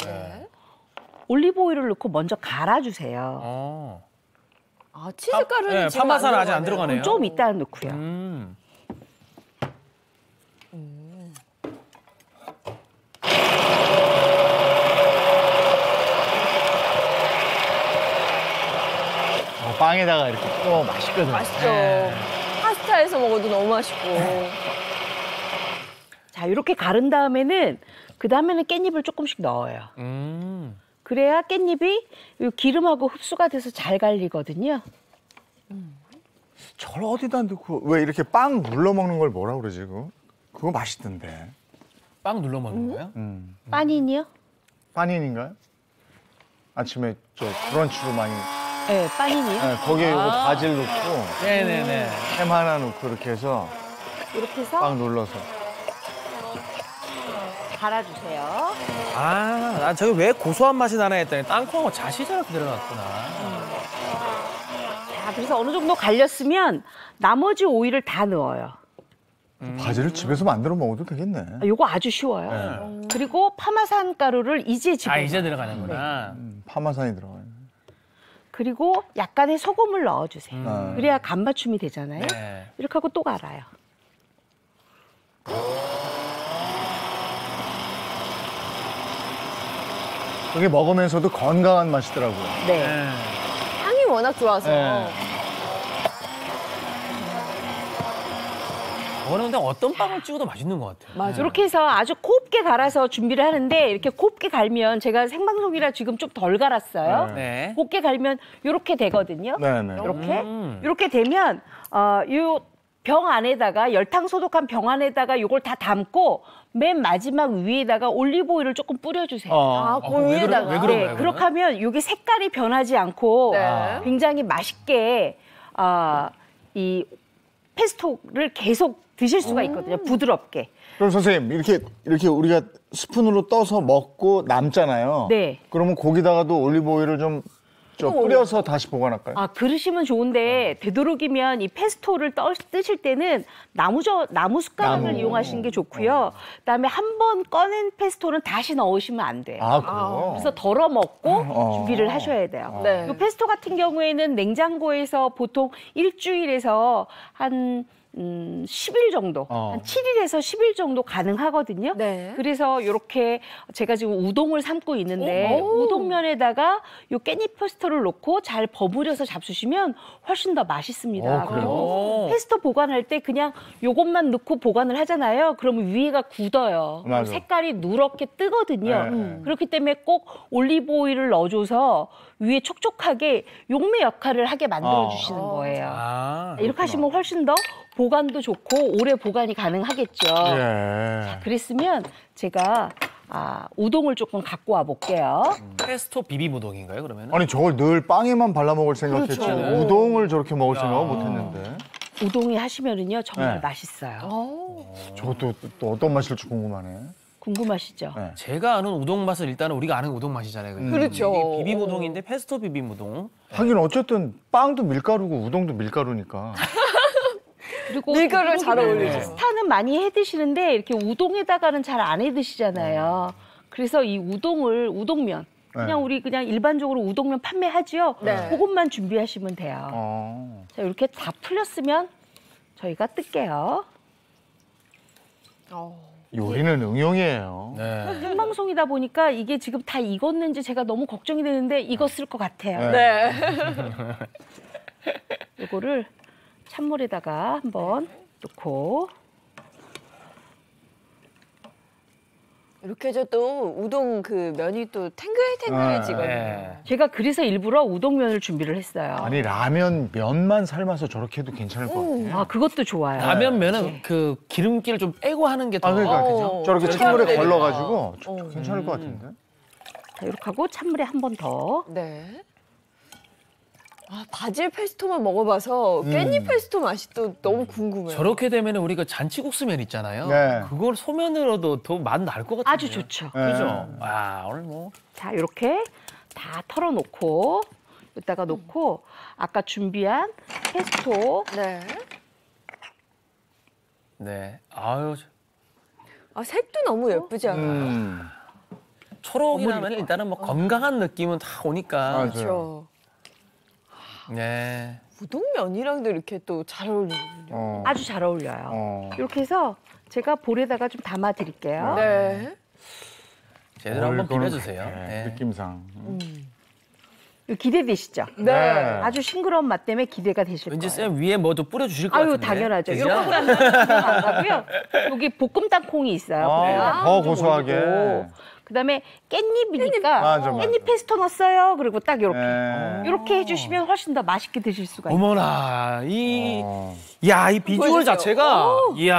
올리브 오일을 넣고 먼저 갈아주세요. 아, 치즈가루는 네, 지금 파마산 안 아직 안 들어가네요. 좀 이따 넣고요. 빵에다가 이렇게 구워 맛있거든요. 맛있죠. 파스타에서 먹어도 너무 맛있고. 자, 이렇게 가른 다음에는 그 다음에는 깻잎을 조금씩 넣어요. 그래야 깻잎이 이 기름하고 흡수가 돼서 잘 갈리거든요. 저걸 어디다 넣고 왜 이렇게 빵 눌러 먹는 걸 뭐라 그러지 그거 맛있던데. 빵 눌러 먹는 거예요? 빠닌이요? 빠닌인가요? 아침에 저 브런치로 많이. 네, 빠닌이요. 네, 거기에 요거 바질 넣고 네네네. 햄 하나 넣고 이렇게 해서 이렇게 해서 빵 눌러서. 갈아주세요. 아, 난 저게 왜 고소한 맛이 나나 했더니 땅콩하고 잣이 저렇게 들어갔구나. 자, 그래서 어느 정도 갈렸으면 나머지 오일을 다 넣어요. 바질을 집에서 만들어 먹어도 되겠네. 요거 아주 쉬워요. 그리고 파마산 가루를 이제 집어넣어요. 이제 들어가는구나. 파마산이 들어가요. 그리고 약간의 소금을 넣어주세요. 그래야 간 맞춤이 되잖아요. 네. 이렇게 하고 또 갈아요. 그게 먹으면서도 건강한 맛이더라고요. 네. 향이 워낙 좋아서. 네. 저는 근데 어떤 빵을 찍어도 맛있는 것 같아요. 맞아. 이렇게 해서 아주 곱게 갈아서 준비를 하는데 이렇게 곱게 갈면 제가 생방송이라 지금 좀 덜 갈았어요. 네. 곱게 갈면 이렇게 되거든요. 네네. 이렇게 되면 요 병 안에다가 열탕 소독한 병 안에다가 요걸 다 담고 맨 마지막 위에다가 올리브 오일을 조금 뿌려주세요. 아, 그 왜 위에다가. 왜 그런 네, 거예요? 그렇게 하면 요게 색깔이 변하지 않고 네. 굉장히 맛있게 이 페스토를 계속 드실 수가 있거든요. 부드럽게. 그럼 선생님 이렇게 우리가 스푼으로 떠서 먹고 남잖아요. 네. 그러면 거기다가도 올리브 오일을 좀 뿌려서 다시 보관할까요? 그러시면 좋은데 되도록이면 이 페스토를 뜨실 때는 나무 숟가락을 나무. 이용하시는 게 좋고요. 그다음에 한 번 꺼낸 페스토는 다시 넣으시면 안 돼요. 그래요? 그래서 덜어 먹고 준비를 하셔야 돼요. 네. 이 페스토 같은 경우에는 냉장고에서 보통 일주일에서 한 10일 정도, 한 7일에서 10일 정도 가능하거든요. 네. 그래서 이렇게 제가 지금 우동을 삶고 있는데 우동면에다가 요 깻잎 페스토를 넣고 잘 버무려서 잡수시면 훨씬 더 맛있습니다. 그래요? 그리고 페스토 보관할 때 그냥 요것만 넣고 보관을 하잖아요. 그러면 위에가 굳어요. 그럼 맞아. 색깔이 누렇게 뜨거든요. 네. 그렇기 때문에 꼭 올리브 오일을 넣어줘서 위에 촉촉하게 용매 역할을 하게 만들어주시는 거예요. 아, 이렇게 하시면 훨씬 더 보관도 좋고 오래 보관이 가능하겠죠. 예. 그랬으면 제가 우동을 조금 갖고 와 볼게요. 페스토 비빔우동인가요, 그러면은? 아니 저걸 늘 빵에만 발라 먹을 생각했지 그렇죠. 우동을 저렇게 먹을 생각은 못했는데. 우동이 하시면은요 정말 네. 맛있어요. 저것도 또 어떤 맛일지 궁금하네. 궁금하시죠? 네. 제가 아는 우동 맛은 일단은 우리가 아는 우동 맛이잖아요. 그죠? 그렇죠. 이게 비빔우동인데 페스토 비빔우동. 하긴 어쨌든 빵도 밀가루고 우동도 밀가루니까. 그리고 밀가루가 잘 어울리죠. 파스타는 많이 해 드시는데 이렇게 우동에다가는 잘 안 해 드시잖아요. 그래서 이 우동면 그냥 우리 그냥 일반적으로 우동면 판매하죠. 네. 그것만 준비하시면 돼요. 자, 이렇게 다 풀렸으면 저희가 뜰게요. 요리는 응용이에요. 네. 생방송이다 보니까 이게 지금 다 익었는지 제가 너무 걱정이 되는데 익었을 것 같아요. 네. 이거를 찬물에다가 한번 넣고 이렇게 해서 또 우동 그 면이 또 탱글탱글해지거든요. 네. 제가 그래서 일부러 우동면을 준비를 했어요. 아니 라면 면만 삶아서 저렇게 해도 괜찮을 것 같아. 그것도 좋아요. 라면 면은 그 기름기를 좀 빼고 하는 게 더. 그러니까 어. 저렇게 그렇게 찬물에 하면 되겠다. 걸러가지고 괜찮을 것 같은데. 자, 이렇게 하고 찬물에 한 번 더. 네. 바질 페스토만 먹어봐서 깻잎 페스토 맛이 또 너무 궁금해요. 저렇게 되면 우리 그 잔치국수면 있잖아요. 네. 그걸 소면으로도 더 맛 날 것 같아요. 아주 좋죠. 그죠? 와, 오늘 뭐. 자, 이렇게 다 털어놓고 여기다가 놓고 아까 준비한 페스토 네. 네. 아유, 색도 너무 예쁘지 않아요? 초록이라면 일단은 뭐 건강한 느낌은 다 오니까. 맞아요. 그렇죠. 네. 우동면이랑도 이렇게 또 잘 어울리는군요. 아주 잘 어울려요. 이렇게 해서 제가 볼에다가 좀 담아 드릴게요. 네. 제대로 한번 이거는 비벼주세요. 네. 느낌상. 기대되시죠? 네. 아주 싱그러운 맛 때문에 기대가 되실 왠지 거예요. 쌤 위에 뭐 또 뿌려주실 것 아유, 같은데. 당연하죠. 그죠? 이렇게 안 하고요. 여기 볶음 땅콩이 있어요. 더 고소하게. 그다음에 깻잎이니까 맞아. 깻잎 페스토 넣었어요. 그리고 딱 이렇게 네. 이렇게 해주시면 훨씬 더 맛있게 드실 수가 있어요. 어머나, 이 비주얼 보여주세요. 자체가, 이야,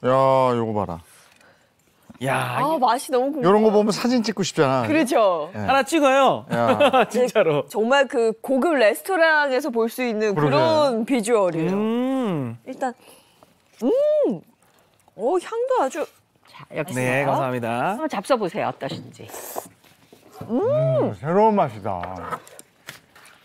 야, 요거 봐라. 야, 맛이 너무 궁금해요. 이런 거 보면 사진 찍고 싶잖아. 그렇죠. 하나 찍어요. 야. 진짜로. 정말 그 고급 레스토랑에서 볼 수 있는 그러게. 그런 비주얼이에요. 일단, 향도 아주. 자, 여기 네, 있어요. 감사합니다. 한번 잡숴 보세요. 어떠신지. 새로운 맛이다.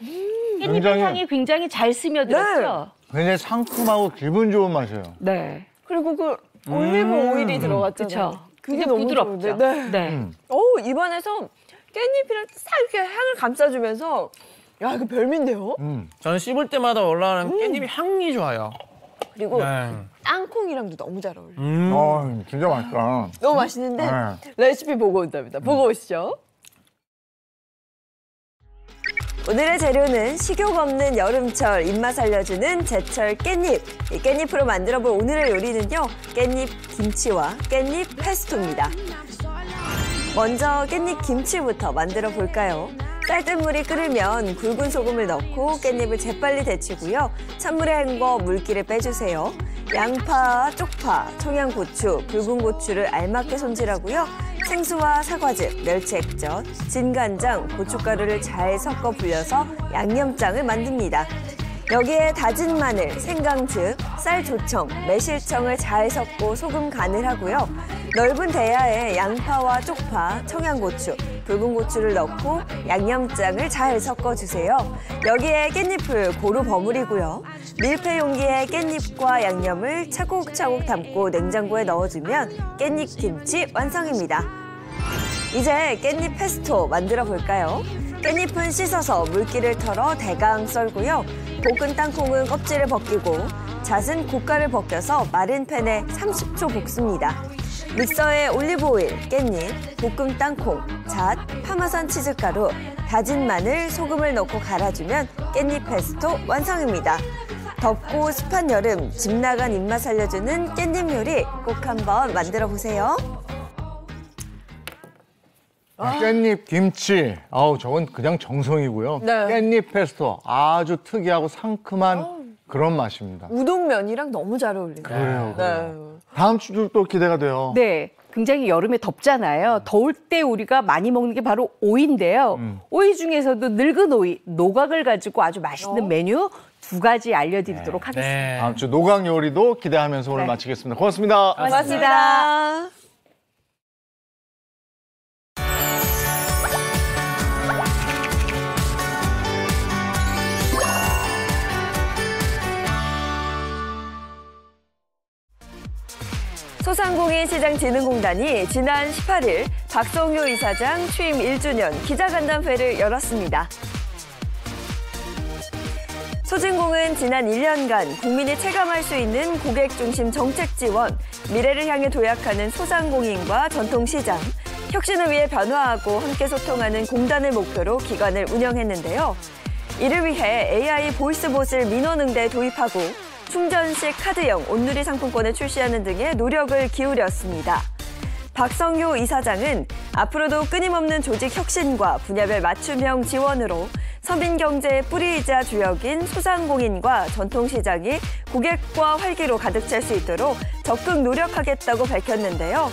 깻잎 굉장히- 향이 굉장히 잘 스며들었죠. 굉장히 상큼하고 기분 좋은 맛이에요. 네. 그리고 그 올리브 오일이 들어갔잖아요. 그렇죠. 그게 근데 너무 부드럽죠. 좋은데. 네. 네. 입안에서 깻잎이랑 싹 이렇게 향을 감싸주면서 야, 이거 별미인데요? 저는 씹을 때마다 올라가는 깻잎이 향이 좋아요. 그리고 네. 땅콩이랑도 너무 잘 어울려요. 진짜 맛있다. 너무 맛있는데 레시피 보고 온답니다. 보고 오시죠. 오늘의 재료는 식욕 없는 여름철 입맛 알려주는 제철 깻잎. 이 깻잎으로 만들어볼 오늘의 요리는요. 깻잎 김치와 깻잎 페스토입니다. 먼저 깻잎 김치부터 만들어 볼까요? 쌀뜨물이 끓으면 굵은 소금을 넣고 깻잎을 재빨리 데치고요. 찬물에 헹궈 물기를 빼주세요. 양파, 쪽파, 청양고추, 붉은 고추를 알맞게 손질하고요. 생수와 사과즙, 멸치액젓, 진간장, 고춧가루를 잘 섞어 불려서 양념장을 만듭니다. 여기에 다진 마늘, 생강즙, 쌀조청, 매실청을 잘 섞고 소금 간을 하고요. 넓은 대야에 양파와 쪽파, 청양고추, 붉은 고추를 넣고 양념장을 잘 섞어주세요. 여기에 깻잎을 고루 버무리고요. 밀폐 용기에 깻잎과 양념을 차곡차곡 담고 냉장고에 넣어두면 깻잎 김치 완성입니다. 이제 깻잎 페스토 만들어 볼까요? 깻잎은 씻어서 물기를 털어 대강 썰고요. 볶은 땅콩은 껍질을 벗기고 잣은 고가를 벗겨서 마른 팬에 30초 볶습니다. 믹서에 올리브오일, 깻잎, 볶음 땅콩, 잣, 파마산 치즈가루, 다진 마늘, 소금을 넣고 갈아주면 깻잎 페스토 완성입니다. 덥고 습한 여름, 집 나간 입맛 살려주는 깻잎 요리 꼭 한번 만들어 보세요. 깻잎 김치. 아우, 저건 그냥 정성이고요. 네. 깻잎 페스토. 아주 특이하고 상큼한 그런 맛입니다. 우동면이랑 너무 잘 어울리네요. 그래요. 다음 주도 또 기대가 돼요. 네. 굉장히 여름에 덥잖아요. 더울 때 우리가 많이 먹는 게 바로 오이인데요. 오이 중에서도 늙은 오이, 노각을 가지고 아주 맛있는 메뉴 2가지 알려드리도록 하겠습니다. 네. 다음 주 노각 요리도 기대하면서 오늘 네. 마치겠습니다. 고맙습니다. 고맙습니다. 소상공인시장진흥공단이 지난 18일 박성효 이사장 취임 1주년 기자간담회를 열었습니다. 소진공은 지난 1년간 국민이 체감할 수 있는 고객 중심 정책 지원, 미래를 향해 도약하는 소상공인과 전통시장, 혁신을 위해 변화하고 함께 소통하는 공단을 목표로 기관을 운영했는데요. 이를 위해 AI 보이스봇을 민원응대에 도입하고 충전식 카드형 온누리 상품권을 출시하는 등의 노력을 기울였습니다. 박성효 이사장은 앞으로도 끊임없는 조직 혁신과 분야별 맞춤형 지원으로 서민 경제의 뿌리이자 주역인 소상공인과 전통시장이 고객과 활기로 가득 찰 수 있도록 적극 노력하겠다고 밝혔는데요.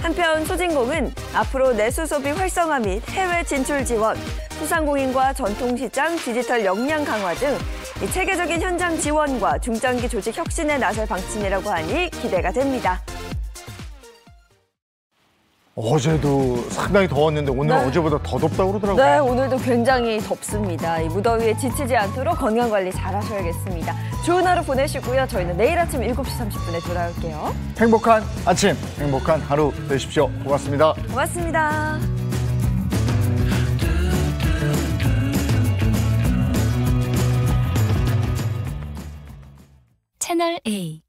한편 소진공은 앞으로 내수 소비 활성화 및 해외 진출 지원, 소상공인과 전통시장 디지털 역량 강화 등 체계적인 현장 지원과 중장기 조직 혁신에 나설 방침이라고 하니 기대가 됩니다. 어제도 상당히 더웠는데 오늘은 네. 어제보다 더 덥다고 그러더라고요. 네, 오늘도 굉장히 덥습니다. 이 무더위에 지치지 않도록 건강관리 잘 하셔야겠습니다. 좋은 하루 보내시고요. 저희는 내일 아침 7시 30분에 돌아올게요. 행복한 아침, 행복한 하루 되십시오. 고맙습니다. 고맙습니다. 채널 A